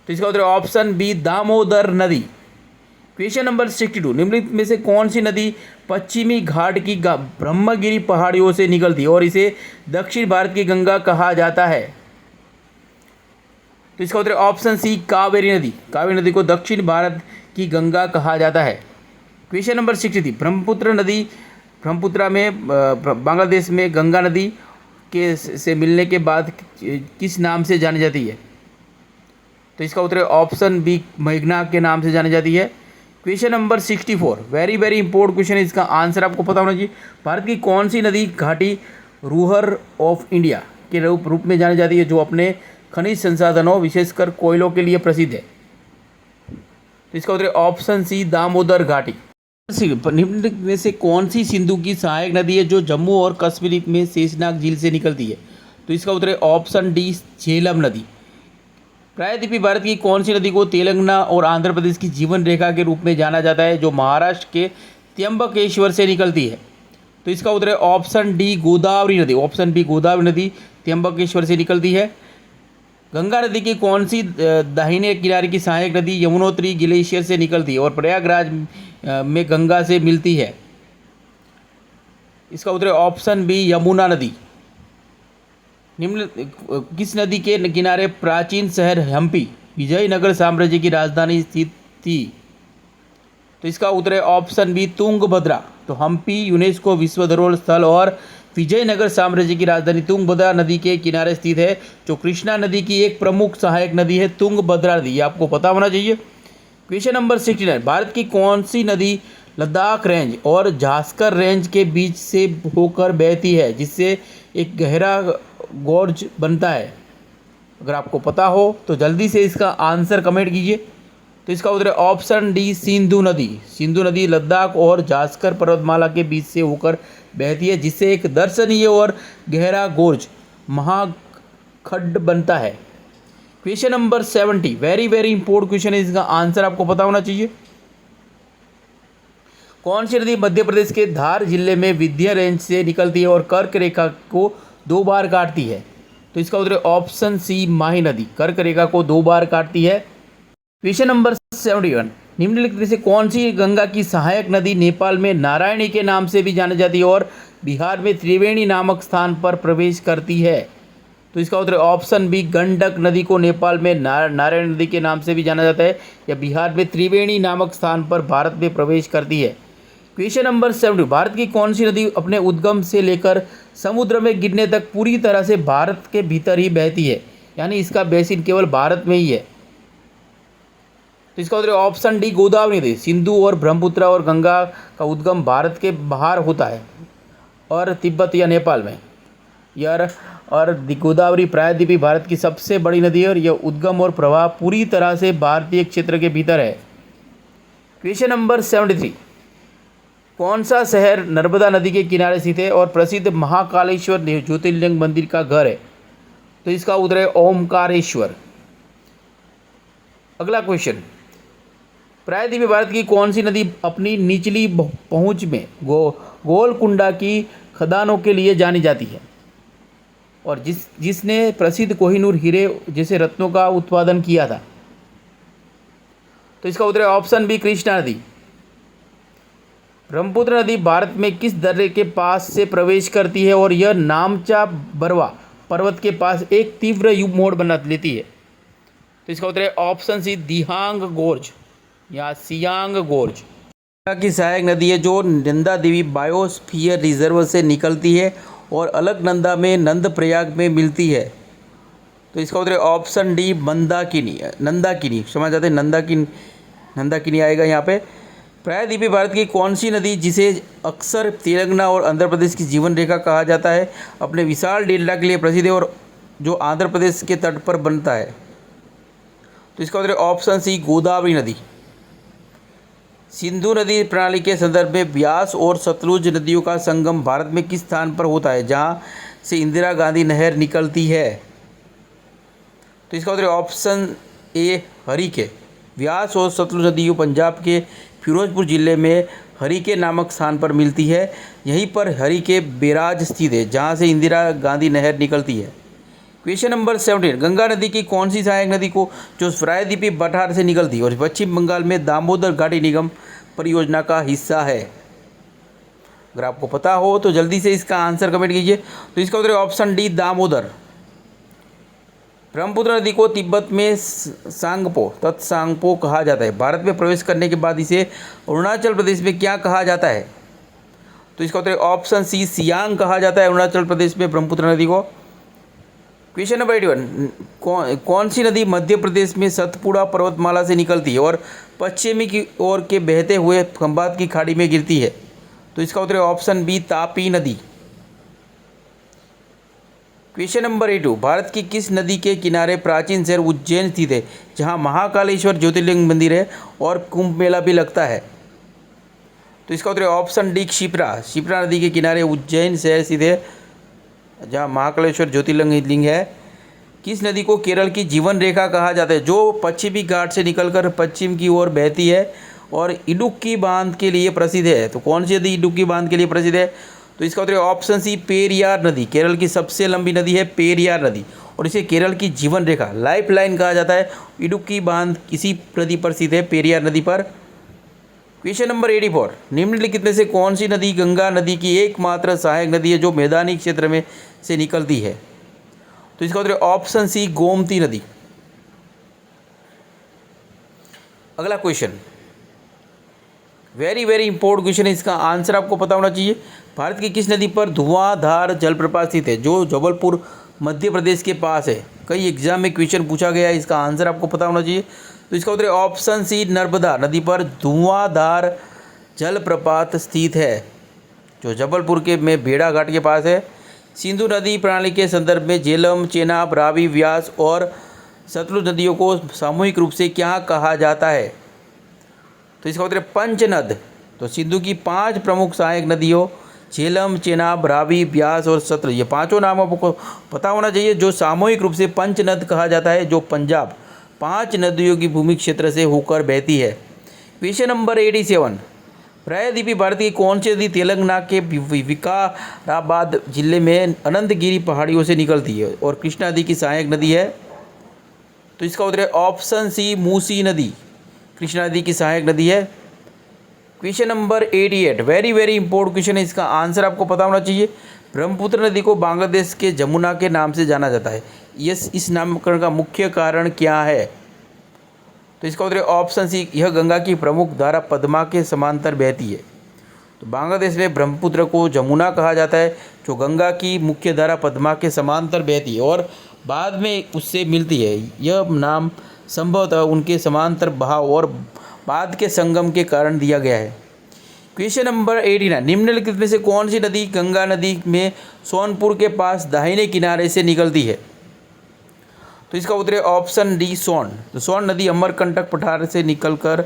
तो इसका उत्तर ऑप्शन बी दामोदर नदी। क्वेश्चन नंबर 62, निम्नलिखित में से कौन सी नदी पश्चिमी घाट की ब्रह्मगिरी पहाड़ियों से निकलती है और इसे दक्षिण भारत की गंगा कहा जाता है? तो इसका उत्तर ऑप्शन सी कावेरी नदी। कावेरी नदी को दक्षिण भारत की गंगा कहा जाता है। क्वेश्चन नंबर 63, ब्रह्मपुत्र नदी ब्रह्मपुत्रा में बांग्लादेश में गंगा नदी के से मिलने के बाद किस नाम से जानी जाती है? तो इसका उत्तर ऑप्शन बी मेघना के नाम से जानी जाती है। Question number 64, very very important question है, इसका आंसर आपको पता होना चाहिए। भारत की कौन सी नदी घाटी रूहर ऑफ इंडिया के रूप में जानी जाती है, जो अपने खनिज संसाधनों विशेषकर कोयलों के लिए प्रसिद्ध है? तो इसका उत्तर ऑप्शन सी दामोदर घाटी। निम्नलिखित में से कौन सी सिंधु की सहायक नदी है जो जम्मू और कश्मीर में शेषनाग झील से निकलती है? तो इसका उत्तर ऑप्शन डी झेलम नदी। प्रायद्वीपीय भारत की कौन सी नदी को तेलंगाना और आंध्र प्रदेश की जीवन रेखा के रूप में जाना जाता है, जो महाराष्ट्र के त्र्यंबकेश्वर से निकलती है? तो इसका उत्तर ऑप्शन डी गोदावरी नदी। ऑप्शन बी गोदावरी नदी त्र्यंबकेश्वर से निकलती है। गंगा नदी की कौन सी दाहिने किनारे की सहायक नदी यमुनोत्री ग्लेशियर से निकलती है और प्रयागराज में गंगा से मिलती है? इसका उत्तर ऑप्शन बी यमुना नदी। निम्न किस नदी के किनारे प्राचीन शहर हम्पी विजयनगर साम्राज्य की राजधानी स्थित थी? तो इसका उत्तर है ऑप्शन बी तुंगभद्रा। तो हम्पी यूनेस्को विश्व धरोहर स्थल और विजयनगर साम्राज्य की राजधानी तुंगभद्रा नदी के किनारे स्थित है, जो कृष्णा नदी की एक प्रमुख सहायक नदी है तुंगभद्रा नदी। ये आपको पता होना चाहिए। क्वेश्चन नंबर 69, भारत की कौन सी नदी लद्दाख रेंज और झास्कर रेंज के बीच से होकर बहती है, जिससे एक गहरा गोर्ज बनता है? अगर आपको पता हो तो जल्दी से इसका आंसर कमेंट कीजिए। तो इसका उत्तर ऑप्शन डी सिंधु नदी। सिंधु नदी लद्दाख और झास्कर पर्वतमाला के बीच से होकर बहती है, जिससे एक दर्शनीय और गहरा गोर्ज महाखड्ड बनता है। Question number 70, very very important question है, इसका आंसर आपको पता होना चाहिए। कौन सी नदी मध्य प्रदेश के धार जिले में विंध्य रेंज से निकलती है और कर्क रेखा को 2 बार काटती है? तो इसका उत्तर ऑप्शन सी माही नदी। कर्क रेखा को 2 बार काटती है। क्वेश्चन नंबर 71, निम्नलिखित में से कौन सी गंगा की सहायक नदी नेपाल में नारायणी के नाम से भी जानी जाती है और बिहार में त्रिवेणी नामक स्थान पर प्रवेश करती है? तो इसका उत्तर ऑप्शन बी गंडक नदी को नेपाल में नारायण नदी के नाम से भी जाना जाता है, या बिहार में त्रिवेणी नामक स्थान पर भारत में प्रवेश करती है। क्वेश्चन नंबर 70, भारत की कौन सी नदी अपने उद्गम से लेकर समुद्र में गिरने तक पूरी तरह से भारत के भीतर ही बहती है, यानी इसका बेसिन केवल भारत में ही है? तो इसका उत्तर ऑप्शन डी गोदावरी नदी। सिंधु और ब्रह्मपुत्र और गंगा का उद्गम भारत के बाहर होता है और तिब्बत या नेपाल में यार, और गोदावरी प्रायद्वीपीय भारत की सबसे बड़ी नदी है और यह उद्गम और प्रवाह पूरी तरह से भारतीय क्षेत्र के भीतर है। क्वेश्चन नंबर 73, कौन सा शहर नर्मदा नदी के किनारे स्थित है और प्रसिद्ध महाकालेश्वर ज्योतिर्लिंग मंदिर का घर है? तो इसका उत्तर है ओमकारेश्वर। अगला क्वेश्चन, प्रायद्वीपीय भारत की कौन सी नदी अपनी निचली पहुंच में गोलकुंडा की खदानों के लिए जानी जाती है और जिसने प्रसिद्ध कोहिनूर हीरे जैसे रत्नों का उत्पादन किया था? तो इसका उत्तर है ऑप्शन बी, कृष्णा नदी। ब्रह्मपुत्र नदी भारत में किस दर्रे के पास से प्रवेश करती है और यह नामचा बरवा पर्वत के पास एक तीव्र युग मोड़ बना लेती है? तो इसका उत्तर है ऑप्शन सी, दिहांग गोर्ज या सियांग गोर्ज की सहायक नदी है जो नंदा देवी बायोस्फीयर रिजर्व से निकलती है और अलकनंदा में नंदप्रयाग में मिलती है। तो इसका उत्तर है ऑप्शन डी, नंदाकिनी क्षमा चाहते हैं, नंदाकिनी आएगा यहाँ पे। प्रायद्वीपीय भारत की कौन सी नदी जिसे अक्सर तेलंगाना और आंध्र प्रदेश की जीवन रेखा कहा जाता है अपने विशाल डेल्टा के लिए प्रसिद्ध है और जो आंध्र प्रदेश के तट पर बनता है? तो इसका उत्तर है ऑप्शन सी, गोदावरी नदी। सिंधु नदी प्रणाली के संदर्भ में ब्यास और सतलुज नदियों का संगम भारत में किस स्थान पर होता है जहां से इंदिरा गांधी नहर निकलती है? तो इसका उत्तर है ऑप्शन ए, हरिके। ब्यास और सतलुज नदियों पंजाब के फिरोजपुर जिले में हरिके नामक स्थान पर मिलती है। यहीं पर हरिके बैराज स्थित है जहां से इंदिरा गांधी नहर निकलती है। क्वेश्चन नंबर 17, गंगा नदी की कौन सी सहायक नदी को जो प्रायद्वीपीय पठार से निकलती है और पश्चिम बंगाल में दामोदर घाटी निगम परियोजना का हिस्सा है? अगर आपको पता हो तो जल्दी से इसका आंसर कमेंट कीजिए। तो इसका उत्तर है ऑप्शन डी, दामोदर। ब्रह्मपुत्र नदी को तिब्बत में तत्सांगपो कहा जाता है। भारत में प्रवेश करने के बाद इसे अरुणाचल प्रदेश में क्या कहा जाता है? तो इसका उत्तर है ऑप्शन सी, सियांग कहा जाता है अरुणाचल प्रदेश में ब्रह्मपुत्र नदी को। क्वेश्चन नंबर 81, कौन सी नदी मध्य प्रदेश में सतपुड़ा पर्वतमाला से निकलती है और पश्चिमी की ओर के बहते हुए खंभात की खाड़ी में गिरती है? तो इसका उत्तर है ऑप्शन बी, तापी नदी। क्वेश्चन नंबर 82, भारत की किस नदी के किनारे प्राचीन शहर उज्जैन स्थित है जहां महाकालेश्वर ज्योतिर्लिंग मंदिर है और कुंभ मेला भी लगता है? तो इसका उत्तर है ऑप्शन डी, शिप्रा नदी के किनारे उज्जैन शहर स्थित है जहाँ महाकालेश्वर ज्योतिर्लिंग है। किस नदी को केरल की जीवन रेखा कहा जाता है जो पश्चिमी घाट से निकलकर पश्चिम की ओर बहती है और इडुक्की बांध के लिए प्रसिद्ध है? तो कौन सी नदी इडुक्की बांध के लिए प्रसिद्ध है? तो इसका उत्तर है ऑप्शन सी, पेरियार नदी। केरल की सबसे लंबी नदी है पेरियार नदी और इसे केरल की जीवन रेखा, लाइफ लाइन कहा जाता है। इडुक्की बांध किसी नदी पर स्थित है? पेरियार नदी पर। क्वेश्चन नंबर 84, निम्नलिखित में से कौन सी नदी गंगा नदी की एकमात्र सहायक नदी है जो मैदानी क्षेत्र में से निकलती है? तो इसका उत्तर है ऑप्शन सी, गोमती नदी। अगला क्वेश्चन वेरी इंपॉर्टेंट क्वेश्चन है, इसका आंसर आपको पता होना चाहिए। भारत की किस नदी पर धुआंधार जलप्रपात स्थित है जो जबलपुर मध्य प्रदेश के पास है? कई एग्जाम में क्वेश्चन पूछा गया है, इसका आंसर आपको पता होना चाहिए। तो इसका उत्तर है ऑप्शन सी, नर्मदा नदी पर धुआंधार जलप्रपात स्थित है जो जबलपुर के में भेड़ा घाट के पास है। सिंधु नदी प्रणाली के संदर्भ में झेलम, चेनाब, रावी, व्यास और सतलुज नदियों को सामूहिक रूप से क्या कहा जाता है? तो इसका उत्तर है पंचनद। तो सिंधु की 5 प्रमुख सहायक नदियों झेलम, चेनाब, रावी, व्यास और सतलुज, ये पांचों नाम आपको पता होना चाहिए जो सामूहिक रूप से पंचनद कहा जाता है जो पंजाब 5 नदियों की भूमि क्षेत्र से होकर बहती है। क्वेश्चन नंबर 87, प्रायद्वीपीय भारत की कौन सी नदी तेलंगाना के विकाराबाद जिले में अनंतगिरी पहाड़ियों से निकलती है और कृष्णा नदी की सहायक नदी है? तो इसका उत्तर है ऑप्शन सी, मूसी नदी कृष्णा नदी की सहायक नदी है। Question number 88, very important question है, इसका आंसर आपको पता होना चाहिए। ब्रह्मपुत्र नदी को बांग्लादेश के जमुना के नाम से जाना जाता है, इस नामकरण का मुख्य कारण क्या है? तो इसका उत्तर है ऑप्शन सी, यह गंगा की प्रमुख धारा पद्मा के समांतर बहती है। तो बांग्लादेश में ब्रह्मपुत्र को जमुना कहा जाता है जो गंगा की मुख्य धारा पद्मा के समांतर बहती है और बाद में उससे मिलती है। यह नाम संभवतः उनके समांतर बहाव और बाद के संगम के कारण दिया गया है। क्वेश्चन नंबर 89, निम्नलिखित में से कौन सी नदी गंगा नदी में सोनपुर के पास दाहिने किनारे से निकलती है? तो इसका उत्तर है ऑप्शन डी सोन। तो सोन नदी अमरकंटक पठार से निकलकर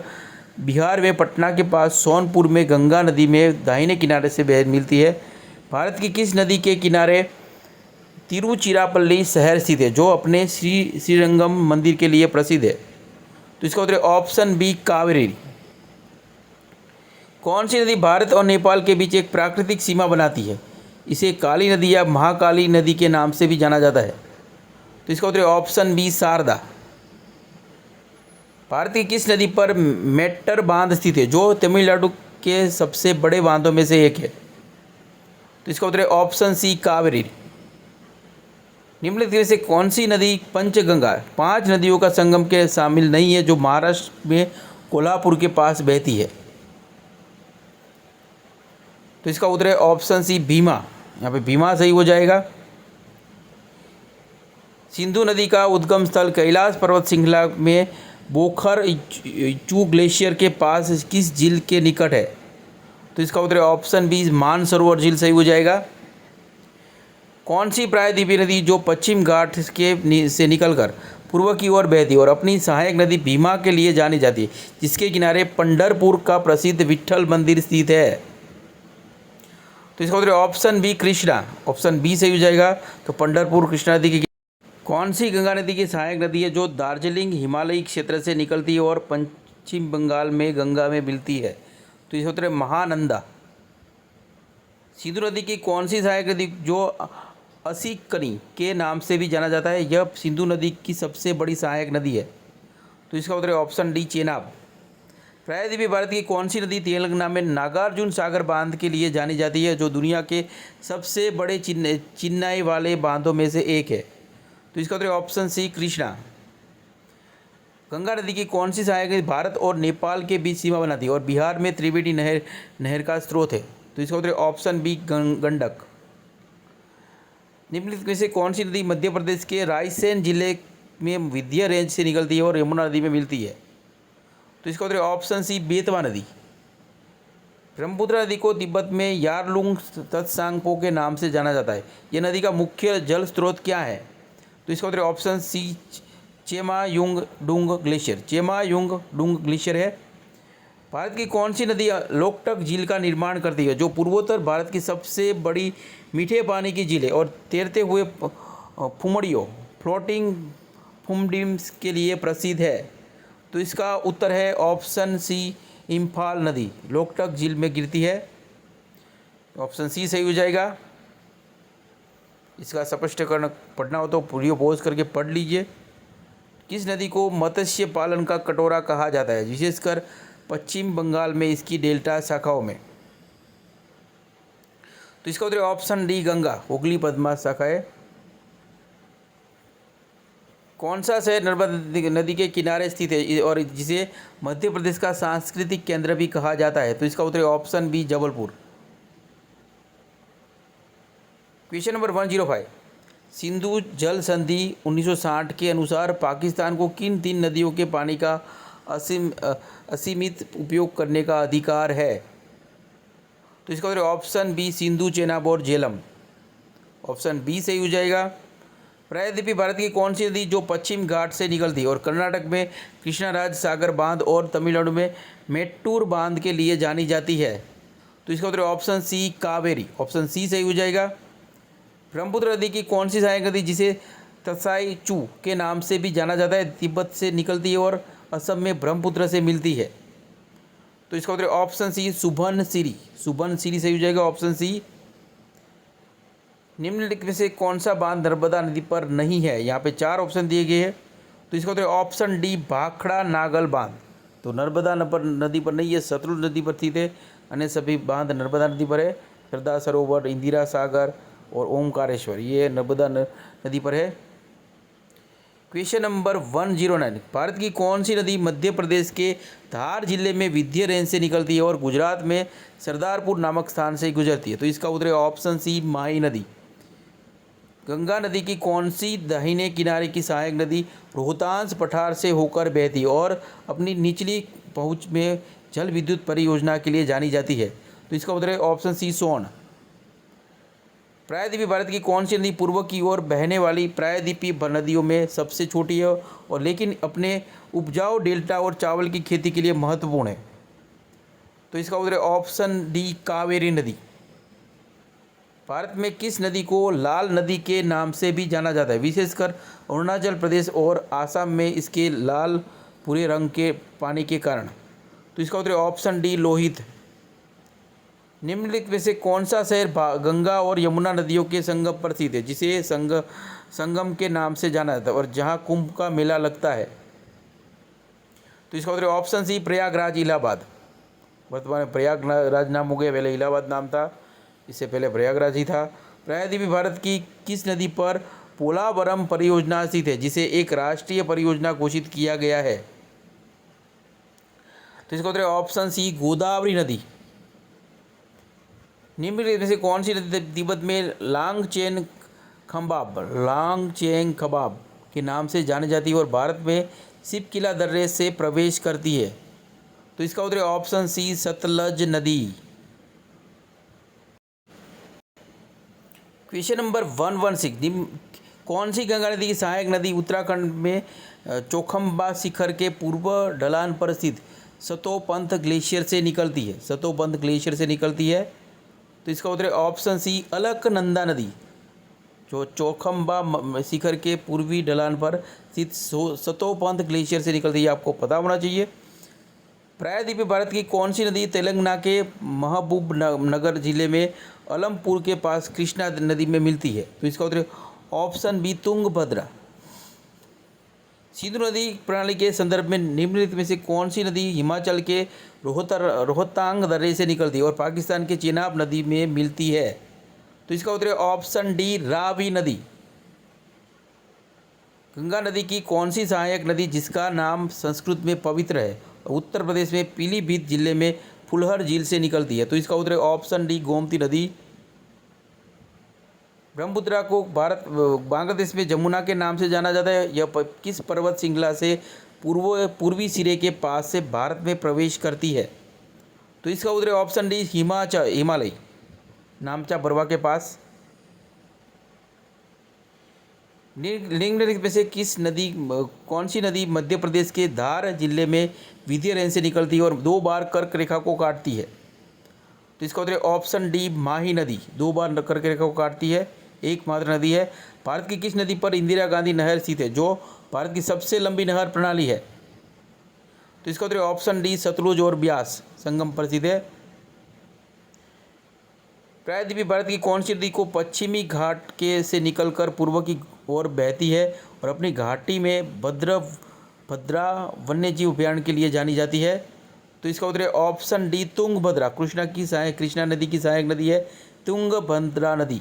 बिहार में पटना के पास सोनपुर में गंगा नदी में दाहिने किनारे से बह मिलती है। भारत की किस नदी के किनारे तिरुचिरापल्ली शहर स्थित है, जो अपने श्रीरंगम मंदिर के लिए प्रसिद्ध है? तो इसका उत्तर है ऑप्शन बी कावेरी। कौन सी नदी भारत और नेपाल के बीच एक प्राकृतिक सीमा बनाती है? इसे काली नदी या महाकाली नदी के नाम से भी जाना जाता है। तो इसका उत्तर है ऑप्शन बी शारदा। भारत की किस नदी पर मेट्टर बांध स्थित है, जो तमिलनाडु के सबसे बड़े बांधों में से एक है? तो इसका उत्तर है ऑप्शन सी कावेरी। निम्नलिखित में से कौन सी नदी पंचगंगा 5 नदियों का संगम के शामिल नहीं है, जो महाराष्ट्र में कोल्हापुर के पास बहती है? तो इसका उत्तर है ऑप्शन सी भीमा। यहाँ पे भीमा सही हो जाएगा। सिंधु नदी का उद्गम स्थल कैलाश पर्वत श्रृंखला में बोखर चू ग्लेशियर के पास किस झील के निकट है? तो इसका उत्तर है ऑप्शन बी मानसरोवर झील सही हो जाएगा। कौन सी प्रायद्वीपीय नदी जो पश्चिम घाट के से निकलकर पूर्व की ओर बहती है और अपनी सहायक नदी भीमा के लिए जानी जाती है, जिसके किनारे पंढरपुर का प्रसिद्ध विट्ठल मंदिर स्थित है? तो इसका उत्तर option B Krishna. Option B सही हो जाएगा। तो पंढरपुर कृष्णा नदी की कौन सी गंगा नदी की सहायक नदी है जो दार्जिलिंग हिमालयी क्षेत्र से निकलती है और पश्चिम बंगाल में गंगा में मिलती है? तो इसका उत्तर है महानंदा। सिंधु नदी की कौन सी सहायक नदी जो असिकनी के नाम से भी जाना जाता है, यह सिंधु नदी की सबसे बड़ी सहायक नदी है? तो इसका उत्तर है ऑप्शन डी चेनाब। प्रायद्वीपीय भारत की कौन सी नदी तेलंगाना में नागार्जुन सागर बांध के लिए जानी जाती है, जो दुनिया के सबसे बड़े चिनाई वाले बांधों में से एक है? तो इसका उत्तर ऑप्शन सी कृष्णा। गंगा नदी की कौन सी सहायक नदी भारत और नेपाल के बीच सीमा बनाती है और बिहार में त्रिवेणी नहर का स्रोत है? तो इसका उत्तर ऑप्शन बी गंडक। निम्नलिखित में से कौन सी नदी मध्य प्रदेश के रायसेन जिले में विंध्य रेंज से निकलती है और यमुना नदी में मिलती है? तो इसका उत्तर ऑप्शन सी बेतवा नदी। ब्रह्मपुत्र नदी को तिब्बत में यारलुंग तत्सांगपो के नाम से जाना जाता है। यह नदी का मुख्य जल स्रोत क्या है? तो इसका उत्तर option C Chemayungdung glacier. Chemayungdung glacier है। भारत की कौन सी नदी लोकटक झील का निर्माण करती है, जो पूर्वोत्तर भारत की सबसे बड़ी मीठे पानी की झील है और तैरते हुए फुमड़ियों फ्लोटिंग फुमडिम्स के लिए प्रसिद्ध है? तो इसका उत्तर है ऑप्शन सी इम्फाल नदी लोकटक झील में गिरती है। ऑप्शन सी सही हो जाएगा। इसका स्पष्टीकरण पढ़ना हो तो वीडियो पॉज करके पढ़ लीजिए। किस नदी को मत्स्य पालन का कटोरा कहा जाता है, विशेषकर पश्चिम बंगाल में इसकी डेल्टा शाखाओं में? तो इसका उत्तर ऑप्शन डी गंगा हुगली पद्मा शाखा है। कौन सा शहर नर्मदा नदी के किनारे स्थित है और जिसे मध्य प्रदेश का सांस्कृतिक केंद्र भी कहा जाता है? तो इसका उत्तर option B Jabalpur. Question number 105, Sindhu जल संधि 1960 के अनुसार पाकिस्तान को किन 3 नदियों के पानी का असीमित उपयोग करने का अधिकार है? तो इसका उत्तर ऑप्शन बी सिंधु चेनाब और झेलम। ऑप्शन बी सही हो जाएगा। प्रायद्वीपीय भारत की कौन सी नदी जो पश्चिम घाट से निकलती है और कर्नाटक में कृष्णराज सागर बांध और तमिलनाडु में मेट्टूर बांध के लिए जानी जाती है? तो इसका उत्तर option C Kaveri. Option C सही हो जाएगा। ब्रह्मपुत्र नदी की कौन सी सहायक नदी जिसे तसाई चू के नाम से भी जाना जाता है, तिब्बत से निकलती है और असम में ब्रह्मपुत्र से मिलती है? तो इसका उत्तर ऑप्शन सी सुबनसिरी। सुबनसिरी सही हो जाएगा। Option C. निम्नलिखित में से कौन सा बांध नर्मदा नदी पर नहीं है? यहाँ पे 4 ऑप्शन दिए गए हैं। तो इसका उत्तर ऑप्शन डी भाखड़ा नागल बांध। तो नर्मदा नदी पर नहीं है, सतलुज नदी पर स्थित है। अन्य सभी बांध नर्मदा नदी पर है। सरदार सरोवर, इंदिरा सागर और ओमकारेश्वर ये नर्मदा नदी पर है। क्वेश्चन नंबर 109, भारत की कौन सी नदी मध्य प्रदेश के धार जिले में विंध्य रेंज से निकलती है और गुजरात में सरदारपुर नामक स्थान से गुजरती है? तो इसका उत्तर है ऑप्शन सी माही नदी। गंगा नदी की कौन सी दाहिने किनारे की सहायक नदी रोहतांग पठार से होकर बहती है और अपनी निचली पहुंच में जल विद्युत परियोजना के लिए जानी जाती है? तो इसका उत्तर है ऑप्शन सी, सोन। प्रायद्वीपीय भारत की कौन सी नदी पूर्व की ओर बहने वाली प्रायद्वीपीय नदियों में सबसे छोटी है और लेकिन अपने उपजाऊ डेल्टा और चावल की खेती के लिए महत्वपूर्ण है? तो इसका उत्तर है ऑप्शन डी, कावेरी नदी। भारत में किस नदी को लाल नदी के नाम से भी जाना जाता है, विशेषकर अरुणाचल प्रदेश और आसाम में इसके लाल भूरे रंग के पानी के कारण? तो इसका उत्तर है ऑप्शन डी, लोहित। निम्नलिखित में से कौन सा शहर गंगा और यमुना नदियों के संगम पर स्थित है, जिसे संगम के नाम से जाना जाता है और जहां कुंभ का मेला लगता है? तो इसका उत्तर है ऑप्शन सी, प्रयागराज, इलाहाबाद। वर्तमान में प्रयागराज नाम हो गया, पहले इलाहाबाद नाम था, इससे पहले प्रयागराज ही था। प्रायद्वीपीय भारत की किस नदी पर पोलावरम परियोजना स्थित है, जिसे एक राष्ट्रीय परियोजना घोषित किया गया है? तो इसका उत्तर है ऑप्शन सी, गोदावरी नदी। निम्नलिखित में से कौन सी नदी तिब्बत में लांगचेन खबाब के नाम से जानी जाती है और भारत में सिपकिला दर्रे से प्रवेश करती है? तो इसका उत्तर है ऑप्शन सी, सतलज नदी। क्वेश्चन नंबर 116, कौन सी गंगा नदी की सहायक नदी उत्तराखंड में चौखंबा शिखर के पूर्व ढलान पर स्थित सतोपंथ ग्लेशियर से निकलती है? सतोपंथ ग्लेशियर से निकलती है। तो इसका उत्तर है ऑप्शन सी, अलकनंदा नदी, जो चौखंबा शिखर के पूर्वी ढलान पर स्थित सतोपंथ ग्लेशियर से निकलती है, आपको पता होना चाहिए। प्रायद्वीपीय भारत की कौन सी नदी तेलंगाना के महबूब नगर जिले में अलमपुर के पास कृष्णा नदी में मिलती है? तो इसका उत्तर ऑप्शन बी, तुंगभद्रा। सिंधु नदी प्रणाली के संदर्भ में निम्नलिखित में से कौन सी नदी हिमाचल के रोहतांग दर्रे से निकलती है और पाकिस्तान के चेनाब नदी में मिलती है? तो इसका उत्तर है ऑप्शन डी, रावी नदी। गंगा नदी की कौन सी सहायक नदी जिसका नाम संस्कृत में पवित्र है, उत्तर प्रदेश में पीलीभीत जिले में फुलहर झील से निकलती है? तो इसका उत्तर है ऑप्शन डी, गोमती नदी। ब्रह्मपुत्रा को बांग्लादेश में जमुना के नाम से जाना जाता है। यह किस पर्वत श्रृंखला से पूर्वी सिरे के पास से भारत में प्रवेश करती है? तो इसका उत्तर है ऑप्शन डी, हिमालय, नामचा बरवा के पास। निम्नलिखित में से कौन सी नदी मध्य प्रदेश के धार जिले में विंध्य रेंज से निकलती है और 2 बार कर्क रेखा को काटती है? तो इसका उत्तर है ऑप्शन डी, माही नदी, 2 बार कर्क रेखा को काटती है, एकमात्र नदी है। भारत की किस नदी पर इंदिरा गांधी नहर स्थित है, जो भारत की सबसे लंबी नहर प्रणाली है? तो इसका उत्तर है ऑप्शन डी, सतलुज और ब्यास संगम पर स्थित है। प्रायद्वीपीय भारत की कौन सी नदी को पश्चिमी घाट के से निकलकर पूर्व की ओर बहती है और अपनी घाटी में भद्रा वन्यजीव अभयारण्य के लिए जानी जाती है? तो इसका उत्तर है ऑप्शन डी, तुंगभद्रा। कृष्णा नदी की सहायक नदी है तुंगभद्रा नदी।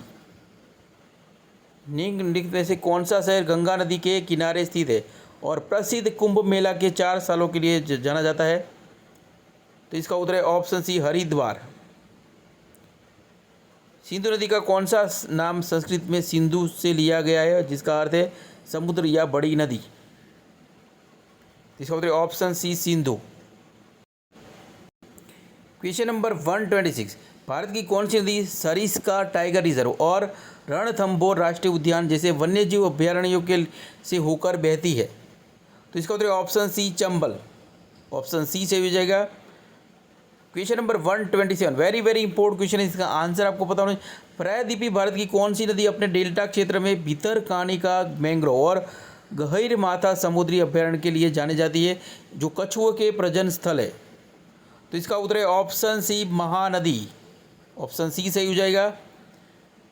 निम्नलिखित में से कौन सा शहर गंगा नदी के किनारे स्थित है और प्रसिद्ध कुंभ मेला के 4 सालों के लिए जाना जाता है? तो इसका उत्तर है ऑप्शन सी, हरिद्वार। सिंधु नदी का कौन सा नाम संस्कृत में सिंधु से लिया गया है, जिसका अर्थ है समुद्र या बड़ी नदी? इसका उत्तर है option C, Sindhu. Question number 126, Bharat की कौन सी नदी सरिस्का टाइगर रिजर्व और रणथंभौर राष्ट्रीय उद्यान जैसे वन्यजीव अभयारण्यों के से होकर बहती है? तो इसका उत्तर है option C, Chambal. Option C सही हो जाएगा। Question number 127, very important question है, इसका आंसर आपको पता होना चाहिए। प्रायद्वीपीय भारत की कौन सी नदी अपने डेल्टा क्षेत्र में भितरकानिका मैंग्रोव और गहीरमाथा समुद्री अभयारण्य के लिए जानी जाती है, जो कछुओं के प्रजनन स्थल है? तो इसका उत्तर है option C, Mahanadi. Option C सही हो जाएगा।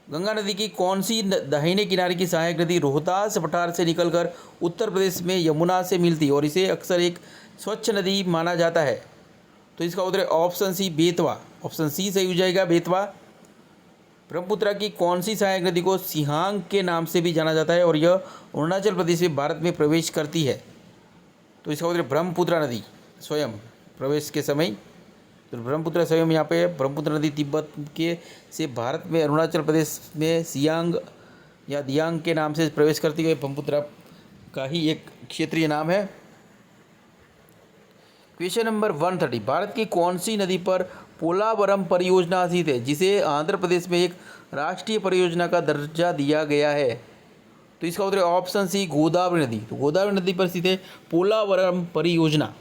गंगा नदी की कौन सी दाहिने किनारे की सहायक नदी रोहतास पठार से निकलकर उत्तर प्रदेश में यमुना से मिलती है और इसे अक्सर एक स्वच्छ नदी माना जाता है? तो इसका उत्तर है option C, Betwa. Option C सही हो जाएगा, बेतवा। ब्रह्मपुत्रा की कौन सी सहायक नदी को सिहांग के नाम से भी जाना जाता है और यह अरुणाचल प्रदेश में भारत में प्रवेश करती है? तो इसका उत्तर ब्रह्मपुत्रा नदी स्वयं प्रवेश के समय, तो ब्रह्मपुत्रा स्वयं यहाँ पे ब्रह्मपुत्रा नदी तिब्बत के से भारत में अरुणाचल प्रदेश में सियांग या दियांग के नाम से प्रवेश करती है। ब्रह्मपुत्र का ही एक क्षेत्रीय नाम है। क्वेश्चन नंबर 130, भारत की कौन सी नदी पर पोलावरम परियोजना स्थित है जिसे आंध्र प्रदेश में एक राष्ट्रीय परियोजना का दर्जा दिया गया है? तो इसका उत्तर है ऑप्शन सी, गोदावरी नदी। तो गोदावरी नदी पर स्थित है पोलावरम परियोजना।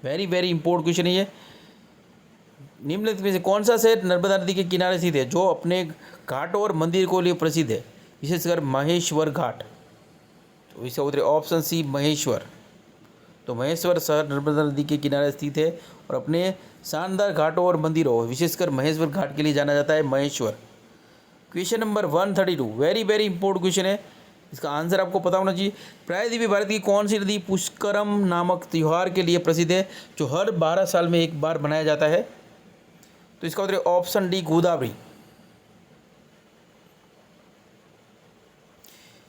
वेरी वेरी इंपॉर्टेंट क्वेश्चन है ये। निम्नलिखित में से कौन सा शहर नर्मदा नदी के किनारे स्थित है जो अपने घाटों और मंदिर को लिए प्रसिद्ध है, विशेषकर महेश्वर घाट? तो इसका उत्तर है ऑप्शन सी, महेश्वर। तो महेश्वर शहर नर्मदा नदी के किनारे स्थित है और अपने शानदार घाटों और मंदिरों, विशेषकर महेश्वर घाट के लिए जाना जाता है, Maheshwar. Question number 132, very very important question है, इसका आंसर आपको पता होना चाहिए। प्रायद्वीपीय भारत की कौन सी नदी पुष्करम नामक त्यौहार के लिए प्रसिद्ध है जो हर 12 साल में एक बार मनाया जाता है? तो इसका उत्तर है ऑप्शन डी, गोदावरी।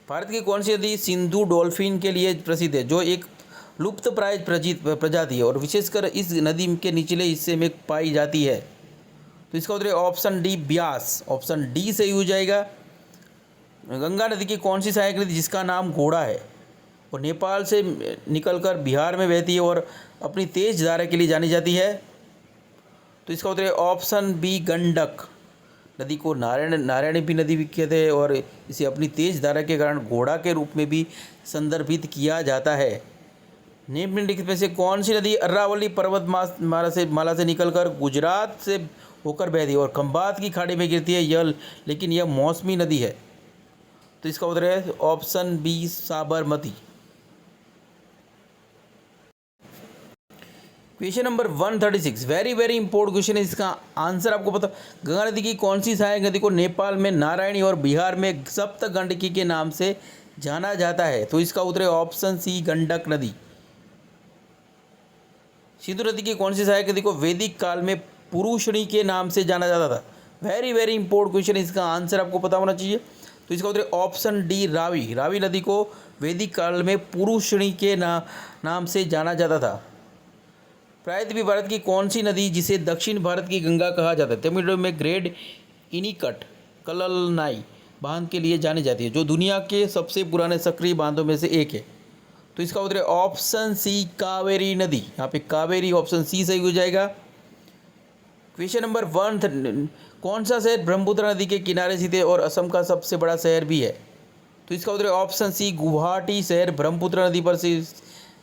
भारत की कौन सी नदी सिंधु डॉल्फिन के लिए प्रसिद्ध है जो एक लुप्त प्राय प्रजाति है और विशेषकर इस नदी के निचले हिस्से में पाई जाती है? तो इसका उत्तर है option D, Beas. Option D सही हो जाएगा। गंगा नदी की कौन सी सहायक नदी जिसका नाम घोड़ा है और नेपाल से निकलकर बिहार में बहती है और अपनी तेज धारा के लिए जानी जाती है? तो इसका उत्तर है ऑप्शन बी, गंडक। नदी को नारायणी भी नदी भी कहते हैं और इसे अपनी तेज धारा के कारण घोड़ा के रूप में भी संदर्भित किया जाता है। निम्नलिखित में से कौन सी नदी अरावली पर्वत माला से निकलकर गुजरात से होकर बहती है और खंभात की खाड़ी में गिरती है, लेकिन यह मौसमी नदी है? तो इसका उत्तर है option B, Sabarmati. Question number 136, very very important question है, इसका आंसर आपको पता। गंगा नदी की कौन सी सहायक नदी को नेपाल में नारायणी और बिहार में सप्तगंडकी के नाम से जाना जाता है? तो इसका उत्तर है ऑप्शन सी, गंडक नदी। सिंधु नदी की कौन सी सहायक नदी को वैदिक काल में पुरुषणी के नाम से जाना जाता था? वेरी वेरी इंपॉर्टेंट क्वेश्चन, इसका आंसर आपको पता होना चाहिए। तो इसका उत्तर है ऑप्शन डी, रावी। रावी नदी को वैदिक काल में पुरुषणी के नाम से जाना जाता था। प्रायद्वीपीय भारत की कौन सी नदी जिसे दक्षिण भारत की गंगा कहा जाता है तमिलनाडु में ग्रेट इनिकट कल्लनाई बांध के लिए जानी जाती है जो दुनिया के सबसे पुराने सक्रिय बांधों में से एक है? तो इसका उत्तर है ऑप्शन सी, कावेरी नदी। यहाँ पे कावेरी ऑप्शन सी सही हो जाएगा। क्वेश्चन नंबर 1, कौन सा शहर ब्रह्मपुत्र नदी के किनारे स्थित है और असम का सबसे बड़ा शहर भी है? तो इसका उत्तर है ऑप्शन सी, गुवाहाटी शहर ब्रह्मपुत्र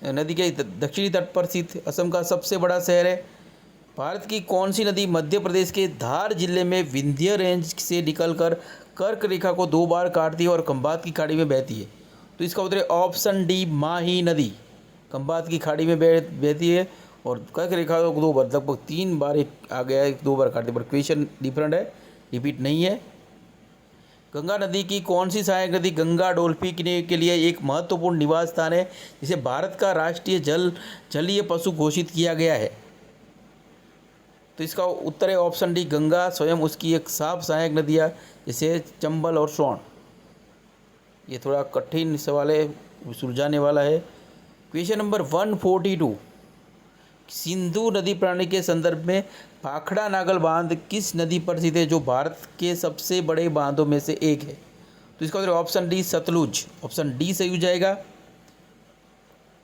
नदी के दक्षिणी तट पर स्थित असम का सबसे बड़ा शहर है। भारत की कौन सी नदी मध्य प्रदेश के धार जिले में विंध्य रेंज से निकलकर कर्क रेखा को 2 बार काटती है और खंभात की खाड़ी में बहती है? तो इसका उत्तर है ऑप्शन डी, माही नदी। खंभात की खाड़ी में बहती है और कर्क रेखा को 2 बार, लगभग 3 बार आ गया है, 2 बार काटती है, पर क्वेश्चन डिफरेंट है, रिपीट नहीं है। गंगा नदी की कौन सी सहायक नदी गंगा डॉल्फिन के लिए एक महत्वपूर्ण निवास स्थान है जिसे भारत का राष्ट्रीय जलीय पशु घोषित किया गया है? तो इसका उत्तर है ऑप्शन डी, गंगा स्वयं उसकी एक साफ सहायक नदियाँ जैसे चंबल और सोन। ये थोड़ा कठिन सवाल है, सुलझाने वाला है। क्वेश्चन नंबर 142, सिंधु नदी प्रणाली के संदर्भ में भाखड़ा नागल बांध किस नदी पर स्थित है जो भारत के सबसे बड़े बांधों में से एक है? तो इसका उत्तर option D, Sutlej. Option D सही हो जाएगा।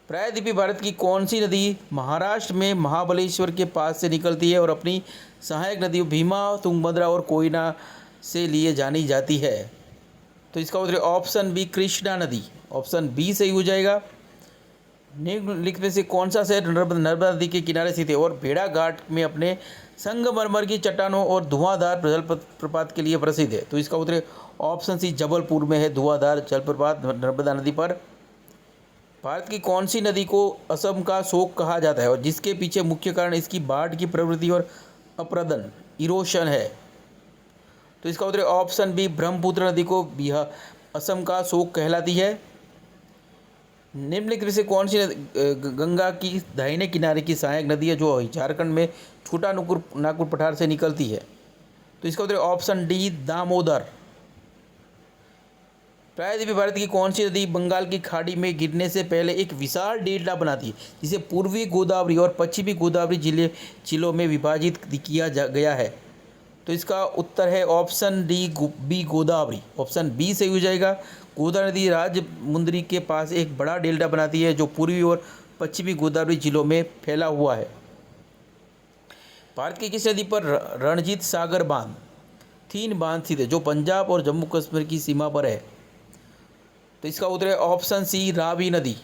प्रायद्वीपीय भारत की कौन सी नदी महाराष्ट्र में महाबलेश्वर के पास से निकलती है और अपनी सहायक नदियों भीमा, तुंगभद्रा और कोयना से लिए जानी जाती है? तो इसका उत्तर ऑप्शन बी, कृष्णा नदी। ऑप्शन बी सही हो जाएगा। निम्नलिखित में से कौन सा शहर नर्मदा नदी के किनारे स्थित है और भेड़ा घाट में अपने संगमरमर की चट्टानों और धुआंधार जलप्रपात के लिए प्रसिद्ध है? तो इसका उत्तर ऑप्शन सी, जबलपुर में है धुआंधार जलप्रपात नर्मदा नदी पर। भारत की कौन सी नदी को असम का शोक कहा जाता है और जिसके पीछे मुख्य कारण इसकी बाढ़ की प्रवृत्ति और अपरदन, इरोशन है? तो इसका उत्तर ऑप्शन बी, ब्रह्मपुत्र नदी को असम का शोक कहलाती है। निम्नलिखित में से कौन सी गंगा की दाहिने किनारे की सहायक नदी है जो झारखंड में छोटा नागपुर पठार से निकलती है? तो इसका उत्तर ऑप्शन डी, दामोदर। प्रायद्वीपीय भारत की कौन सी नदी बंगाल की खाड़ी में गिरने से पहले एक विशाल डेल्टा बनाती है जिसे पूर्वी गोदावरी और पश्चिमी गोदावरी जिलों में विभाजित किया गया है? तो इसका उत्तर है option D B Godavari. Option B सही हो जाएगा। गोदावरी नदी राजमुंदरी के पास एक बड़ा डेल्टा बनाती है जो पूर्वी और पश्चिमी गोदावरी जिलों में फैला हुआ है। भारत की किस नदी पर रणजीत सागर बांध 3 बांध स्थित है जो पंजाब और जम्मू कश्मीर की सीमा पर है? तो इसका उत्तर है ऑप्शन सी रावी नदी।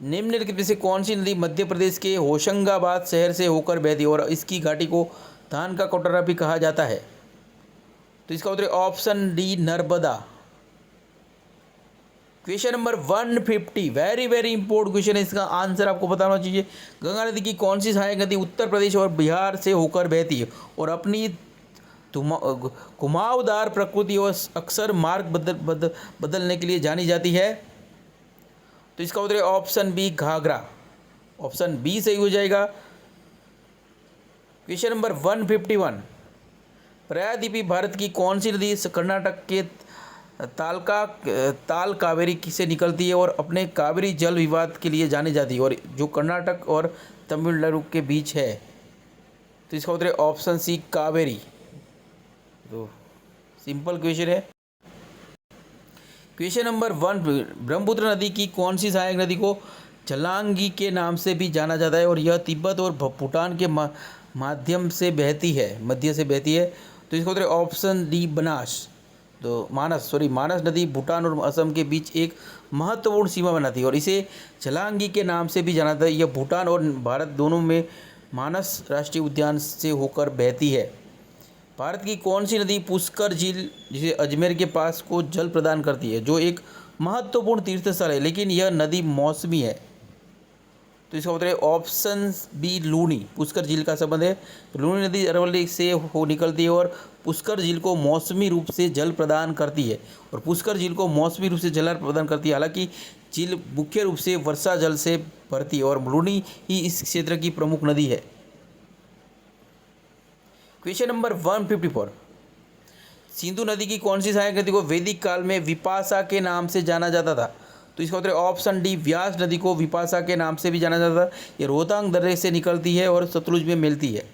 निम्नलिखित में से कौन सी नदी मध्य प्रदेश के होशंगाबाद शहर से होकर बहती है और इसकी घाटी को धान का कटोरा भी कहा जाता है? तो इसका उत्तर है option D Narmada. Question number 150 very very important question है, इसका आंसर आपको पता होना चाहिए। गंगा नदी की कौन सी सहायक नदी उत्तर प्रदेश और बिहार से होकर बहती है और अपनी घुमावदार प्रकृति और अक्सर मार्ग बदलने के लिए जानी जाती है? तो इसका उत्तर है option B Ghaghara. Option B सही हो जाएगा। क्वेश्चन नंबर 151 प्रायद्वीपी भारत की कौन सी नदी कर्नाटक के ताल कावेरी से निकलती है और अपने कावेरी जल विवाद के लिए जानी जाती है और जो कर्नाटक और तमिलनाडु के बीच है? तो इसका उत्तर है ऑप्शन सी कावेरी। तो सिंपल क्वेश्चन है। क्वेश्चन नंबर 1 ब्रह्मपुत्र नदी की कौन सी सहायक नदी को जलांगी के नाम से भी जाना जाता है और यह तिब्बत और भूटान के माध्यम से बहती है मध्य से बहती है? तो इसका उत्तर है ऑप्शन डी बनास। तो मानस नदी भूटान और असम के बीच एक महत्वपूर्ण सीमा बनाती है और इसे जलांगी के नाम से भी जाना जाता है। यह भूटान और भारत दोनों में मानस राष्ट्रीय उद्यान से होकर बहती है। भारत की कौन सी नदी पुष्कर झील जिसे अजमेर के पास को जल प्रदान करती है जो एक महत्वपूर्ण तीर्थ स्थल है लेकिन यह नदी मौसमी है? तो इसका उत्तर है ऑप्शन बी लूनी। पुष्कर झील का संबंध है। लूनी नदी अरवली से हो निकलती है और पुष्कर झील को मौसमी रूप से जल प्रदान करती है हालांकि झील मुख्य रूप से वर्षा जल से भरती है और लूनी ही इस क्षेत्र की प्रमुख नदी है। क्वेश्चन नंबर 154 सिंधु नदी की कौन सी सहायक नदी को वैदिक काल में विपाशा के नाम से जाना जाता था? तो इसका उत्तर ऑप्शन डी व्यास नदी को विपाशा के नाम से भी जाना जाता था। ये रोहतांग दर्रे से निकलती है और सतलुज में मिलती है।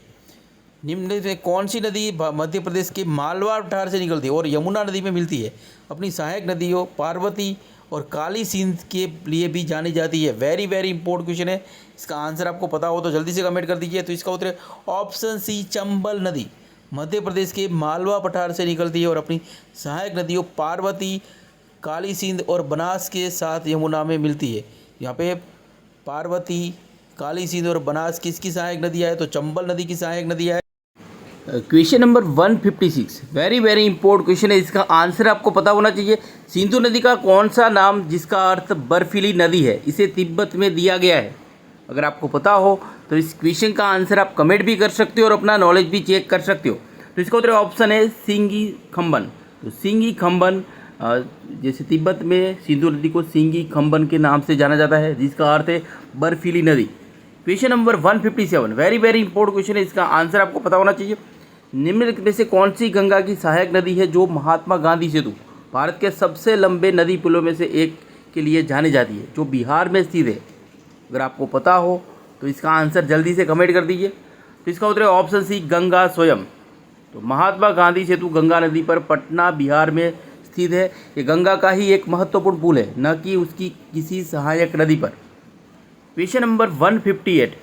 निम्न में कौन सी नदी मध्य प्रदेश के मालवा पठार से निकलती है और यमुना नदी में मिलती है? अपनी सहायक नदियों पार्वती और काली सिंध के लिए भी जानी जाती है। वेरी वेरी इंपॉर्टेंट क्वेश्चन है, इसका आंसर आपको पता हो तो जल्दी से कमेंट कर दीजिए। तो इसका उत्तर है ऑप्शन सी चंबल नदी मध्य प्रदेश के मालवा पठार से निकलती है और अपनी सहायक नदियों पार्वती काली सिंध और बनास के साथ यमुना में मिलती है। यहाँ पे पार्वती काली सिंध और बनास किसकी सहायक नदी है? तो चंबल नदी की सहायक नदी है। Question number 156 very very important question है, इसका आंसर आपको पता होना चाहिए। सिंधु नदी का कौन सा नाम जिसका अर्थ बर्फीली नदी है इसे तिब्बत में दिया गया है? अगर आपको पता हो तो इस क्वेश्चन का आंसर आप कमेंट भी कर सकते हो और अपना नॉलेज भी चेक कर सकते हो। तो इसका उत्तर ऑप्शन है सिंगी खम्बन। तो सिंगी खम्बन जैसे तिब्बत में सिंधु नदी को सिंगी खम्बन के नाम से जाना जाता है जिसका अर्थ है बर्फीली नदी। Question number 157 very very important question है, इसका आंसर आपको पता होना चाहिए। निम्नलिखित में से कौन सी गंगा की सहायक नदी है जो महात्मा गांधी सेतु भारत के सबसे लंबे नदी पुलों में से एक के लिए जानी जाती है जो बिहार में स्थित है? अगर आपको पता हो तो इसका आंसर जल्दी से कमेंट कर दीजिए। तो इसका उत्तर है ऑप्शन सी गंगा स्वयं। तो महात्मा गांधी सेतु गंगा नदी पर पटना बिहार में स्थित है। ये गंगा का ही एक महत्वपूर्ण पुल है, न कि उसकी किसी सहायक नदी पर। क्वेश्चन नंबर 158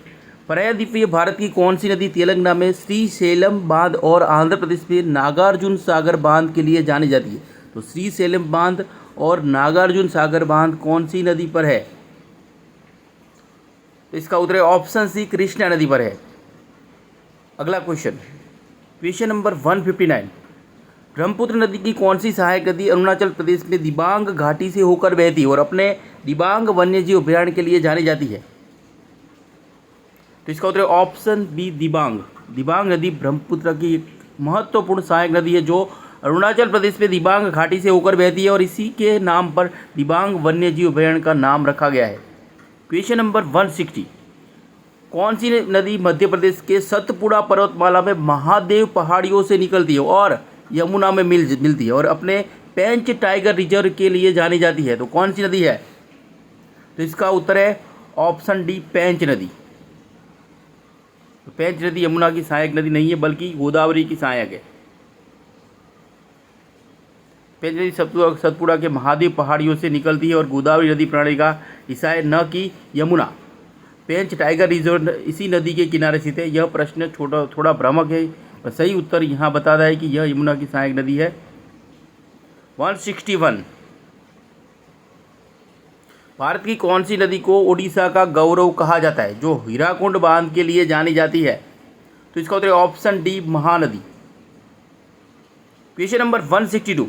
प्रायद्वीपीय भारत की कौन सी नदी तेलंगाना में श्रीशैलम बांध और आंध्र प्रदेश में नागार्जुन सागर बांध के लिए जानी जाती है? तो श्रीशैलम बांध और नागार्जुन सागर बांध कौन सी नदी पर है? तो इसका उत्तर ऑप्शन सी कृष्णा नदी पर है। अगला क्वेश्चन नंबर 159 ब्रह्मपुत्र नदी की कौन सी सहायक नदी अरुणाचल प्रदेश में दिबांग घाटी से होकर बहती है और अपने दिबांग वन्यजीव अभयारण्य के लिए जानी जाती है? तो इसका उत्तर ऑप्शन बी दिबांग। दिबांग नदी ब्रह्मपुत्र की एक महत्वपूर्ण सहायक नदी है जो अरुणाचल प्रदेश में दिबांग घाटी से होकर बहती है और इसी के नाम पर दिबांग वन्यजीव अभयारण्य का नाम रखा गया है। क्वेश्चन नंबर 160 कौन सी नदी मध्य प्रदेश के सतपुड़ा पर्वतमाला में महादेव पहाड़ियों से निकलती है और यमुना में मिलती है और अपने पेंच टाइगर रिजर्व के लिए जानी जाती है? तो कौन सी नदी है? तो इसका उत्तर है ऑप्शन डी पेंच नदी। तो पेंच नदी यमुना की सहायक नदी नहीं है बल्कि गोदावरी की सहायक है। पेंच नदी सतपुड़ा के महादेव पहाड़ियों से निकलती है और गोदावरी नदी प्रणाली का हिस्सा है, न कि यमुना। पेंच टाइगर रिजर्व इसी नदी के किनारे स्थित है। यह प्रश्न थोड़ा भ्रामक है और सही उत्तर यहाँ बताता है कि यह यमुना की सहायक नदी है। 161 भारत की कौन सी नदी को ओडिशा का गौरव कहा जाता है जो हीराकुंड बांध के लिए जानी जाती है? तो इसका उत्तर option D Mahanadi. Question number 162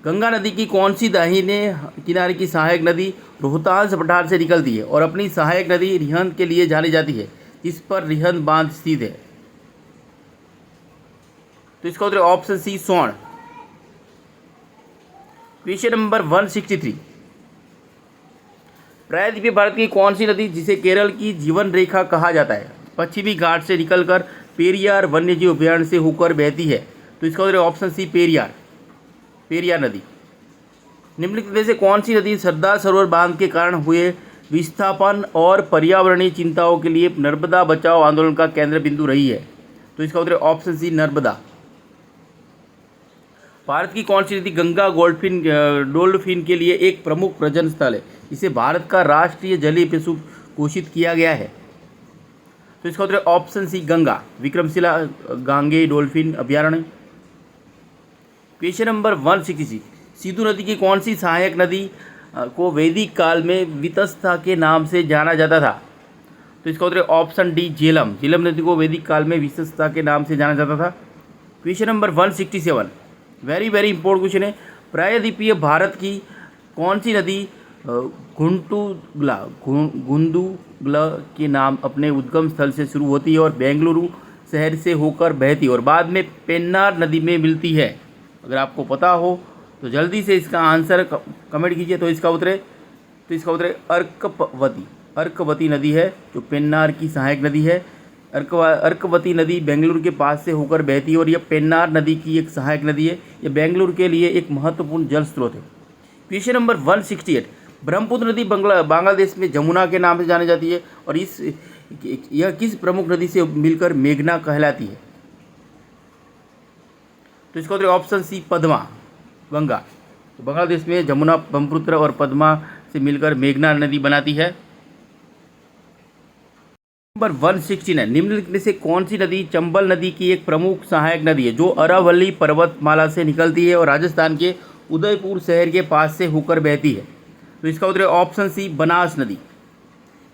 Ganga नदी की कौन सी दाहिने किनारे की सहायक नदी रोहतास पठार से निकलती है और अपनी सहायक नदी रिहंद के लिए जानी जाती है, जिस पर रिहंद बांध स्थित है? तो इसका उत्तर ऑप्शन सी स्वर्ण। क्वेश्चन नंबर 163 प्रायद्वीपीय भारत की कौन सी नदी जिसे केरल की जीवन रेखा कहा जाता है पश्चिमी घाट से निकलकर पेरियार वन्यजीव अभयारण्य से होकर बहती है? तो इसका उत्तर ऑप्शन सी पेरियार नदी। निम्नलिखित में से कौन सी नदी सरदार सरोवर बांध के कारण हुए विस्थापन और पर्यावरणीय चिंताओं के लिए नर्मदा बचाओ आंदोलन का केंद्र बिंदु रही है? तो इसका उत्तर ऑप्शन सी नर्मदा। भारत की कौन सी नदी गंगा डोल्फिन के लिए एक प्रमुख प्रजनन स्थल है, इसे भारत का राष्ट्रीय जलीय पशु घोषित किया गया है? तो इसका उत्तर option C Ganga, Vikramshila Gangetic dolphin अभयारण्य। क्वेश्चन नंबर 166 सिंधु नदी की कौन सी सहायक नदी को वैदिक काल में वितस्ता के नाम से जाना जाता था? तो इसका उत्तर ऑप्शन डी झेलम नदी को वैदिक काल में वितस्ता के नाम से जाना जाता था। Question number 167 very important question है। प्रायद्वीपीय भारत की कौन सी नदी गुंदुगला के नाम अपने उद्गम स्थल से शुरू होती है और बेंगलुरु शहर से होकर बहती है और बाद में पेन्नार नदी में मिलती है? अगर आपको पता हो तो जल्दी से इसका आंसर कमेंट कीजिए। तो इसका उत्तर अर्कवती नदी है जो पेन्नार की सहायक नदी है। अर्कवती नदी बेंगलुरु के पास से होकर बहती है और यह पेन्नार नदी की एक सहायक नदी है। यह बेंगलुरु के लिए एक महत्वपूर्ण जल स्रोत है। क्वेश्चन नंबर 168 ब्रह्मपुत्र नदी बांग्लादेश में जमुना के नाम से जानी जाती है और यह किस प्रमुख नदी से मिलकर मेघना कहलाती है? तो इसका उत्तर ऑप्शन सी पद्मा गंगा। तो बांग्लादेश में जमुना ब्रह्मपुत्र और पद्मा से मिलकर मेघना नदी बनाती है। नंबर 169 निम्नलिखित में से कौन सी नदी चंबल नदी की एक प्रमुख सहायक नदी है जो अरावली पर्वतमाला से निकलती है और राजस्थान के उदयपुर शहर के पास से होकर बहती है? तो इसका उत्तर ऑप्शन सी बनास नदी।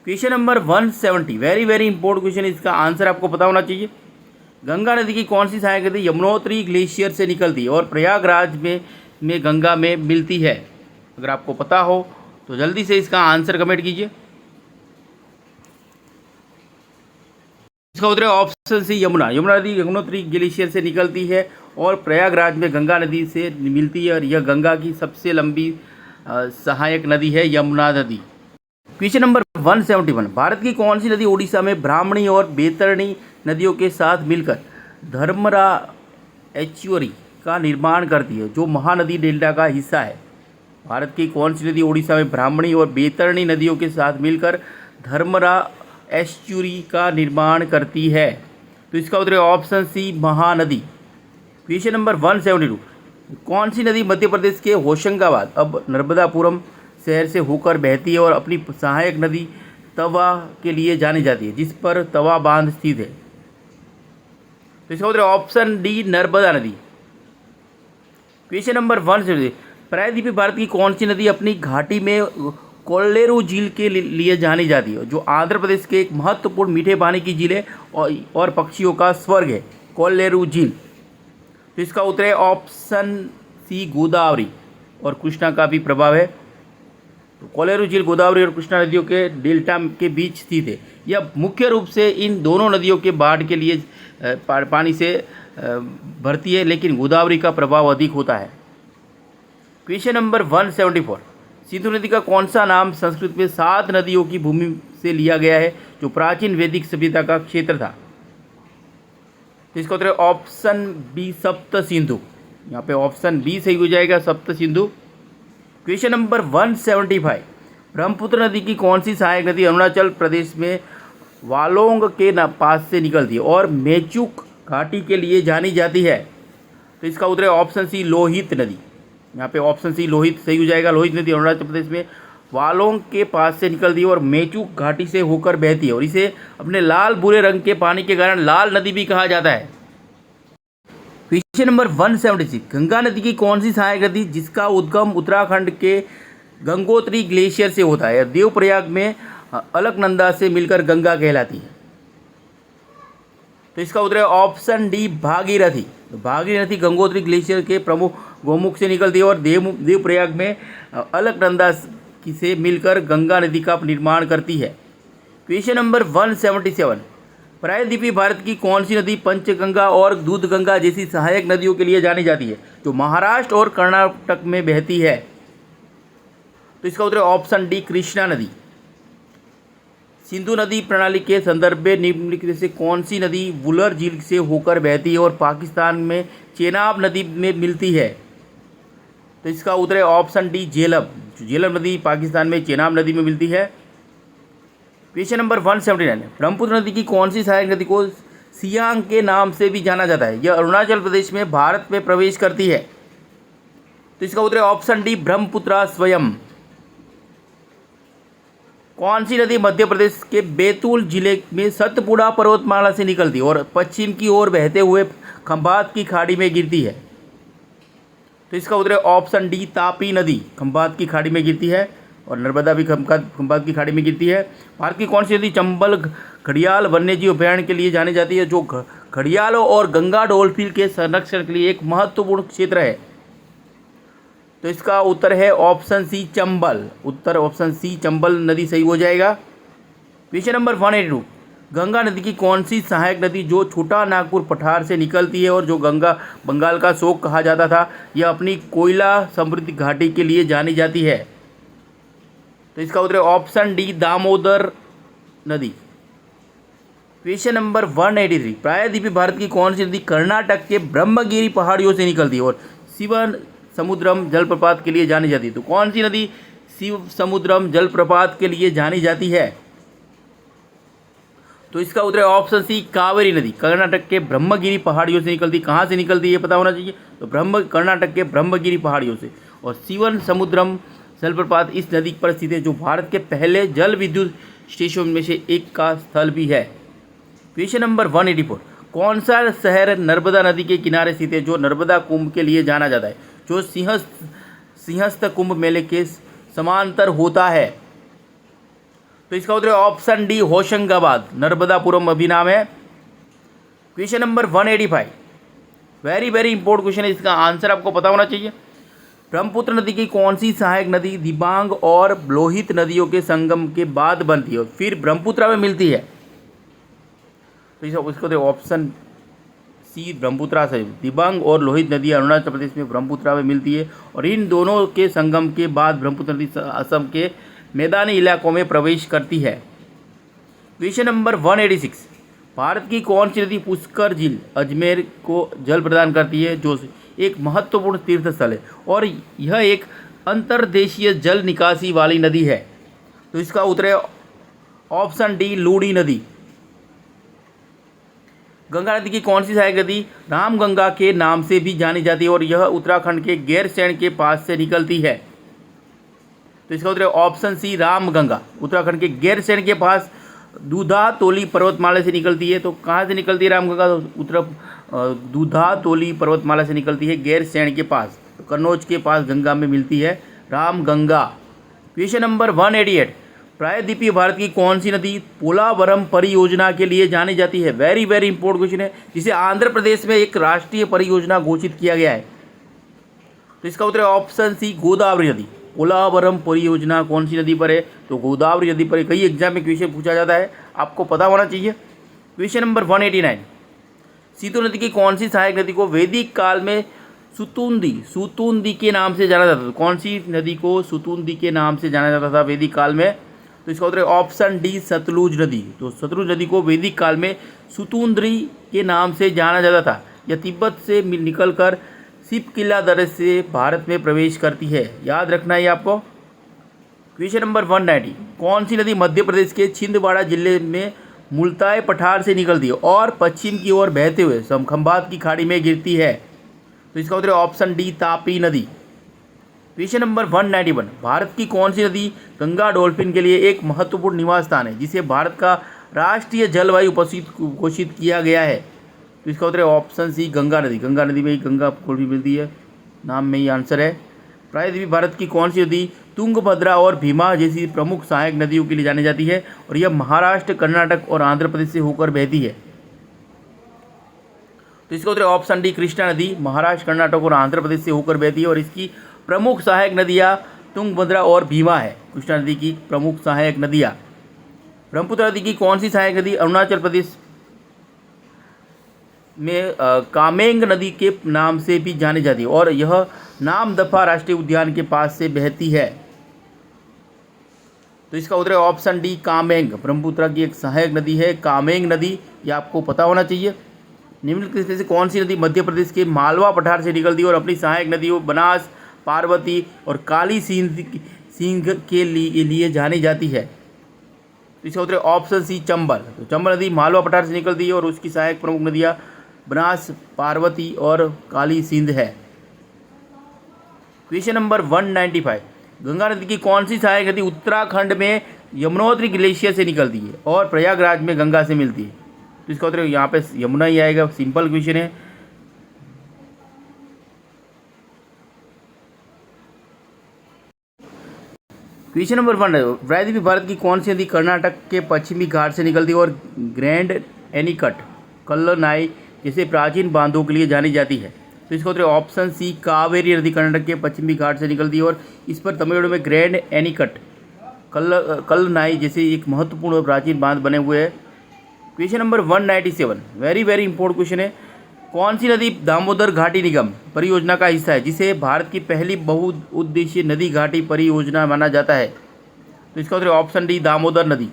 Question number 170 very important question, इसका आंसर आपको पता होना चाहिए। गंगा नदी की कौन सी सहायक नदी यमुनोत्री ग्लेशियर से निकलती है और प्रयागराज में गंगा में मिलती है? अगर आपको पता हो तो जल्दी से इसका आंसर कमेंट कीजिए। इसका उत्तर ऑप्शन सी यमुना नदी यमुनोत्री ग्लेशियर से निकलती है और प्रयागराज में गंगा नदी से मिलती है और यह गंगा की सबसे लंबी सहायक नदी है यमुना नदी। क्वेश्चन नंबर 171 भारत की कौन सी नदी ओडिशा में ब्राह्मणी और बैतरणी नदियों के साथ मिलकर धर्मरा एस्चुअरी का निर्माण करती है जो महानदी डेल्टा का हिस्सा है? भारत की कौन सी नदी ओडिशा में ब्राह्मणी और बैतरणी नदियों के साथ मिलकर धर्मरा एस्चुरी का निर्माण करती है? तो इसका उत्तर option C Mahanadi. Question number 172 कौन सी नदी मध्य प्रदेश के होशंगाबाद अब नर्मदापुरम शहर से होकर बहती है और अपनी सहायक नदी तवा के लिए जानी जाती है, जिस पर तवा बांध स्थित है? तो इसका उत्तर ऑप्शन डी नर्मदा नदी। क्वेश्चन नंबर 173 प्रायद्वीपीय भारत की कौन सी नदी अपनी घाटी में कोल्लेरू झील के लिए जानी जाती है जो आंध्र प्रदेश के एक महत्वपूर्ण मीठे पानी की झील है और पक्षियों का स्वर्ग है, कोल्लेरू झील? तो इसका उत्तर है ऑप्शन सी गोदावरी और कृष्णा का भी प्रभाव है। तो कोल्लेरू झील गोदावरी और कृष्णा नदियों के डेल्टा के बीच स्थित है। यह मुख्य रूप से इन दोनों नदियों के बाढ़ के लिए पानी से भरती है, लेकिन गोदावरी का प्रभाव अधिक होता है। क्वेश्चन नंबर 174 सिंधु नदी का कौन सा नाम संस्कृत में 7 नदियों की भूमि से लिया गया है जो प्राचीन वैदिक सभ्यता का क्षेत्र था? तो इसका उत्तर ऑप्शन बी सप्त सिंधु। यहाँ पे ऑप्शन बी सही हो जाएगा, सप्त सिंधु। क्वेश्चन नंबर 175 ब्रह्मपुत्र नदी की कौन सी सहायक नदी अरुणाचल प्रदेश में वालोंग के पास से निकलती है और मेचुक घाटी के लिए जानी जाती है। तो इसका उत्तर है ऑप्शन सी लोहित नदी। यहाँ पे ऑप्शन सी लोहित सही हो जाएगा। लोहित नदी अरुणाचल प्रदेश में वालोंग के पास से निकलती है और मेचुक घाटी से होकर बहती है और इसे अपने लाल भूरे रंग के पानी के कारण लाल नदी भी कहा जाता है। क्वेश्चन नंबर 176, गंगा नदी की कौन सी सहायक नदी जिसका उद्गम उत्तराखंड के गंगोत्री ग्लेशियर से होता है, देवप्रयाग में अलकनंदा से मिलकर गंगा कहलाती है। तो इसका उत्तर है ऑप्शन डी भागीरथी। तो भागीरथी गंगोत्री ग्लेशियर के प्रमुख गोमुख से निकलती है और देवप्रयाग में अलकनंदा से मिलकर गंगा नदी का निर्माण करती है। क्वेश्चन नंबर 177, प्रायद्वीपीय भारत की कौन सी नदी पंचगंगा और दूधगंगा जैसी सहायक नदियों के लिए जानी जाती है, जो महाराष्ट्र और कर्नाटक में बहती है? तो इसका उत्तर है ऑप्शन डी कृष्णा नदी। सिंधु नदी प्रणाली के संदर्भ में निम्नलिखित से कौन सी नदी वुलर झील से होकर बहती है और पाकिस्तान में चेनाब नदी में मिलती है? तो इसका उत्तर है ऑप्शन डी झेलम। झेलम नदी पाकिस्तान में चेनाब नदी में मिलती है। क्वेश्चन नंबर 179, ब्रह्मपुत्र नदी की कौन सी सहायक नदी को सियांग के नाम से भी जाना जाता है? यह अरुणाचल प्रदेश में भारत में प्रवेश करती है। तो इसका उत्तर है ऑप्शन डी ब्रह्मपुत्रा स्वयं। कौन सी नदी मध्य प्रदेश के बैतूल जिले में सतपुड़ा पर्वतमाला से निकलती है और पश्चिम की ओर बहते हुए खंभात की खाड़ी में गिरती है? तो इसका उत्तर है ऑप्शन डी तापी नदी खंभात की खाड़ी में गिरती है और नर्मदा भी खंभात की खाड़ी में गिरती है। भारत की कौन सी नदी चंबल घड़ियाल वन्यजीव अभ्यारण्य के लिए जानी जाती है, जो घड़ियालों और गंगा डॉल्फिन के संरक्षण के लिए एक महत्वपूर्ण क्षेत्र है? तो इसका उत्तर है ऑप्शन सी चंबल। उत्तर ऑप्शन सी चंबल नदी सही हो जाएगा। क्वेश्चन नंबर 182, गंगा नदी की कौन सी सहायक नदी जो छोटा नागपुर पठार से निकलती है और जो गंगा बंगाल का शोक कहा जाता था, यह अपनी कोयला समृद्ध घाटी के लिए जानी जाती है? तो इसका उत्तर है ऑप्शन डी दामोदर नदी। क्वेश्चन नंबर 183, प्रायद्वीपीय भारत की कौन सी नदी कर्नाटक के ब्रह्मगिरी पहाड़ियों से निकलती है और शिव समुद्रम जलप्रपात के लिए जानी जाती है? तो कौन सी नदी शिव समुद्रम जलप्रपात के लिए जानी जाती है? तो इसका उत्तर है ऑप्शन सी कावेरी नदी। कर्नाटक के ब्रह्मगिरी पहाड़ियों से निकलती। कहाँ से निकलती है ये पता होना चाहिए। तो कर्नाटक के ब्रह्मगिरी पहाड़ियों से। और शिवन समुद्रम जलप्रपात इस नदी पर स्थित है, जो भारत के पहले जल विद्युत स्टेशन में से एक का स्थल भी है। क्वेश्चन नंबर 184, कौन सा शहर नर्मदा नदी के किनारे स्थित है जो नर्मदा कुंभ के लिए जाना जाता है, जो सिंहस्थ कुंभ मेले के समांतर होता है? तो इसका उत्तर है ऑप्शन डी होशंगाबाद। नर्मदापुरम अभी नाम है। Question number 185, very very important question है, इसका आंसर आपको पता होना चाहिए। ब्रह्मपुत्र नदी की कौन सी सहायक नदी दिबांग और लोहित नदियों के संगम के बाद बनती है फिर ब्रह्मपुत्रा में मिलती है? तो इसको ऑप्शन सी ब्रह्मपुत्रा से। दिबांग और लोहित नदी अरुणाचल प्रदेश में ब्रह्मपुत्रा में मिलती है और इन दोनों के संगम के बाद ब्रह्मपुत्र नदी असम के मैदानी इलाकों में प्रवेश करती है। क्वेश्चन नंबर 186, भारत की कौन सी नदी पुष्कर झील अजमेर को जल प्रदान करती है, जो एक महत्वपूर्ण तीर्थ स्थल है और यह एक अंतर्देशीय जल निकासी वाली नदी है? तो इसका उत्तर है ऑप्शन डी लूड़ी नदी। गंगा नदी की कौन सी सहायक नदी रामगंगा के नाम से भी जानी जाती है और यह उत्तराखंड के गैरसैंण के पास से निकलती है? तो इसका उत्तर है ऑप्शन सी रामगंगा। उत्तराखंड के गैरसैंण के पास दूधातोली पर्वतमाला से निकलती है। तो कहाँ से निकलती है रामगंगा? तो दूधातोली पर्वतमाला से निकलती है गैरसैंण के पास। तो कन्नौज के पास गंगा में मिलती है रामगंगा। क्वेश्चन नंबर 188, प्रायद्वीपीय भारत की कौन सी नदी पोलावरम परियोजना के लिए जानी जाती है? वेरी वेरी इंपॉर्टेंट क्वेश्चन है, जिसे आंध्र प्रदेश में एक राष्ट्रीय परियोजना घोषित किया गया है। तो इसका उत्तर है ऑप्शन सी गोदावरी नदी। पोलावरम परियोजना कौन सी नदी पर है? तो गोदावरी नदी पर। कई एग्जाम में क्वेश्चन पूछा जाता है, आपको पता होना चाहिए। क्वेश्चन नंबर 189, सीतू नदी की कौन सी सहायक नदी को वैदिक काल में सुतुंदी के नाम से जाना जाता था? कौन सी नदी को सुतुंदी के नाम से जाना जाता था वैदिक काल में? तो इसका उत्तर है ऑप्शन डी सतलुज नदी। तो सतलुज नदी को वैदिक काल में सुतुंद्री के नाम से जाना जाता था। यह तिब्बत से निकलकर सिपकिला दर्रे से भारत में प्रवेश करती है, याद रखना है आपको। क्वेश्चन नंबर 190, कौन सी नदी मध्य प्रदेश के छिंदवाड़ा जिले में मुल्ताई पठार से निकलती है और पश्चिम की ओर बहते हुए खंभात की खाड़ी में गिरती है। तो इसका उत्तर है ऑप्शन डी, तापी नदी। क्वेश्चन नंबर 191, भारत की कौन सी नदी गंगा डॉल्फिन के लिए एक महत्वपूर्ण निवास स्थान है, जिसे भारत का राष्ट्रीय जलवायु घोषित किया गया है? तो इसका उत्तर है ऑप्शन सी, गंगा नदी। गंगा नदी में ही गंगा को भी मिलती है, नाम में ही आंसर है। प्रायद्वीप भारत की कौन सी नदी तुंगभद्रा और भीमा जैसी प्रमुख सहायक नदियों के लिए जानी जाती है और यह महाराष्ट्र, कर्नाटक और आंध्र प्रदेश से होकर बहती है? तो इसका उत्तर है ऑप्शन डी, कृष्णा नदी। महाराष्ट्र, कर्नाटक और आंध्र प्रदेश से होकर बहती है और इसकी प्रमुख सहायक नदियाँ तुंगभद्रा और भीमा है। कृष्णा नदी की प्रमुख सहायक नदियाँ। ब्रह्मपुत्र नदी की कौन सी सहायक नदी अरुणाचल प्रदेश में कामेंग नदी के नाम से भी जानी जाती है और यह नामदफा राष्ट्रीय उद्यान के पास से बहती है? तो इसका उत्तर है ऑप्शन डी, कामेंग। ब्रह्मपुत्र की एक सहायक नदी है कामेंग नदी, ये आपको पता होना चाहिए। निम्नलिखित में से कौन सी नदी मध्य प्रदेश के मालवा पठार से निकलती है और अपनी सहायक नदियों बनास, पार्वती और काली सिंध के लिए जानी जाती है? तो इसका उत्तर है ऑप्शन सी, चंबल। तो चंबल नदी मालवा पठार से निकलती है और उसकी सहायक प्रमुख नदियाँ बनास, पार्वती और काली सिंध है। क्वेश्चन नंबर 195, गंगा नदी की कौन सी सहायक नदी उत्तराखंड में यमुनोत्री ग्लेशियर से निकलती है और प्रयागराज में गंगा से मिलती है? तो इसका उत्तर यहाँ पे यमुना ही आएगा, सिंपल क्वेश्चन है। क्वेश्चन नंबर 1, प्रायद्वीप भारत की कौन सी नदी कर्नाटक के पश्चिमी घाट से निकलती है और ग्रैंड एनीकट, कल्लनाई जैसे प्राचीन बांधों के लिए जानी जाती है? तो इसका उत्तर ऑप्शन सी, कावेरी नदी कर्नाटक के पश्चिमी घाट से निकलती है और इस पर तमिलनाडु में ग्रैंड एनीकट, कल्लनाई जैसे एक महत्वपूर्ण और प्राचीन बांध बने हुए हैं। Question number 197, very important question है। कौन सी नदी दामोदर घाटी निगम परियोजना का हिस्सा है, जिसे भारत की पहली बहुउद्देशीय नदी घाटी परियोजना माना जाता है? तो इसका उत्तर ऑप्शन डी, दामोदर नदी।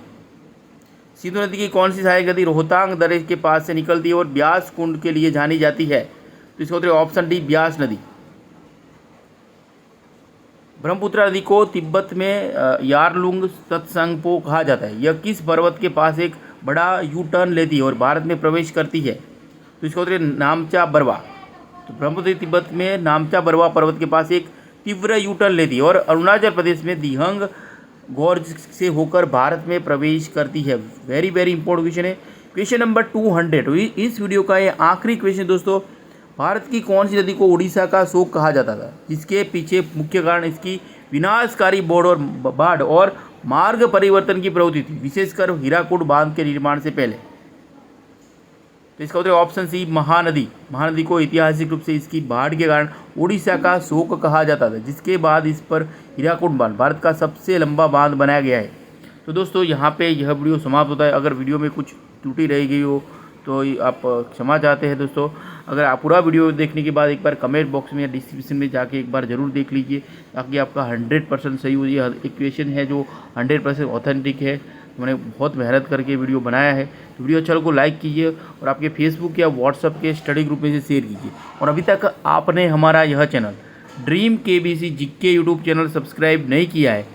सिंधु नदी की कौन सी सहायक नदी रोहतांग दर्रे के पास से निकलती है और ब्यास कुंड के लिए जानी जाती है? तो इसका उत्तर ऑप्शन डी, ब्यास नदी। ब्रह्मपुत्र नदी को तिब्बत में यारलुंग त्संगपो कहा जाता है। यह किस पर्वत के पास एक बड़ा यू टर्न लेती है और भारत में प्रवेश करती है? तो इसका उत्तर नामचा बरवा। तो ब्रह्मपुत्र तिब्बत में नामचा बरवा पर्वत के पास एक तीव्र यू टर्न लेती है और अरुणाचल प्रदेश में दिहंग गॉर्ज से होकर भारत में प्रवेश करती है। वेरी इंपॉर्टेंट क्वेश्चन है। क्वेश्चन नंबर 200, इस वीडियो का ये आखिरी क्वेश्चन दोस्तों। भारत की कौन सी नदी को उड़ीसा का शोक कहा जाता था, जिसके पीछे मुख्य कारण इसकी विनाशकारी बाढ़ और मार्ग परिवर्तन की प्रवृत्ति थी, विशेषकर हीराकुड बांध के निर्माण से पहले? तो इसका उत्तर ऑप्शन सी, महानदी। महानदी को ऐतिहासिक रूप से इसकी बाढ़ के कारण उड़ीसा का शोक कहा जाता था, जिसके बाद इस पर हीराकुड बांध भारत का सबसे लंबा बांध बनाया गया है। तो दोस्तों यहाँ पे यह वीडियो समाप्त होता है। अगर वीडियो में कुछ त्रुटि रह गई हो तो आप क्षमा चाहते हैं दोस्तों। अगर आप पूरा वीडियो देखने के बाद एक बार कमेंट बॉक्स में या डिस्क्रिप्शन में जाके एक बार ज़रूर देख लीजिए, ताकि आपका 100% सही हो। ये एक क्वेश्चन है जो 100% ऑथेंटिक है। मैंने बहुत मेहनत करके वीडियो बनाया है। तो वीडियो अच्छा को लाइक कीजिए और आपके फेसबुक या व्हाट्सअप के स्टडी ग्रुप में से शेयर कीजिए। और अभी तक आपने हमारा यह channel dream KBC GK YouTube channel subscribe नहीं किया है,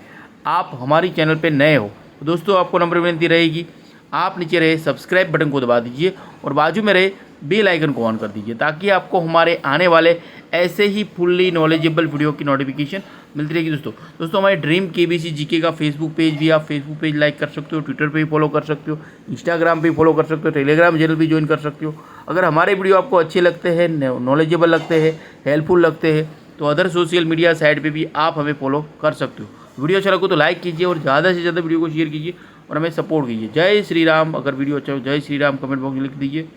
आप हमारी चैनल पर नए हो तो दोस्तों आपको नम्र विनती रहेगी, आप नीचे रहे सब्सक्राइब बटन को दबा दीजिए और बाजू में रहे बेल आइकन को ऑन कर दीजिए, ताकि आपको हमारे आने वाले ऐसे ही फुल्ली नॉलेजेबल वीडियो की नोटिफिकेशन मिलती रहेगी। दोस्तों हमारे ड्रीम केबीसी जीके का फेसबुक पेज भी, आप फेसबुक पेज लाइक कर सकते हो, ट्विटर पे भी फॉलो कर सकते हो, इंस्टाग्राम पे फॉलो कर सकते हो, टेलीग्राम चैनल भी ज्वाइन कर सकते हो। अगर हमारे वीडियो आपको अच्छे लगते हैं, नॉलेजेबल लगते हैं, हेल्पफुल लगते हैं, तो अदर सोशल मीडिया साइट पर भी आप हमें फॉलो कर सकते हो। वीडियो अच्छा लगे तो लाइक कीजिए और ज़्यादा से ज़्यादा वीडियो को शेयर कीजिए और हमें सपोर्ट कीजिए। जय श्री राम। अगर वीडियो अच्छा हो जय श्री राम कमेंट बॉक्स में लिख दीजिए।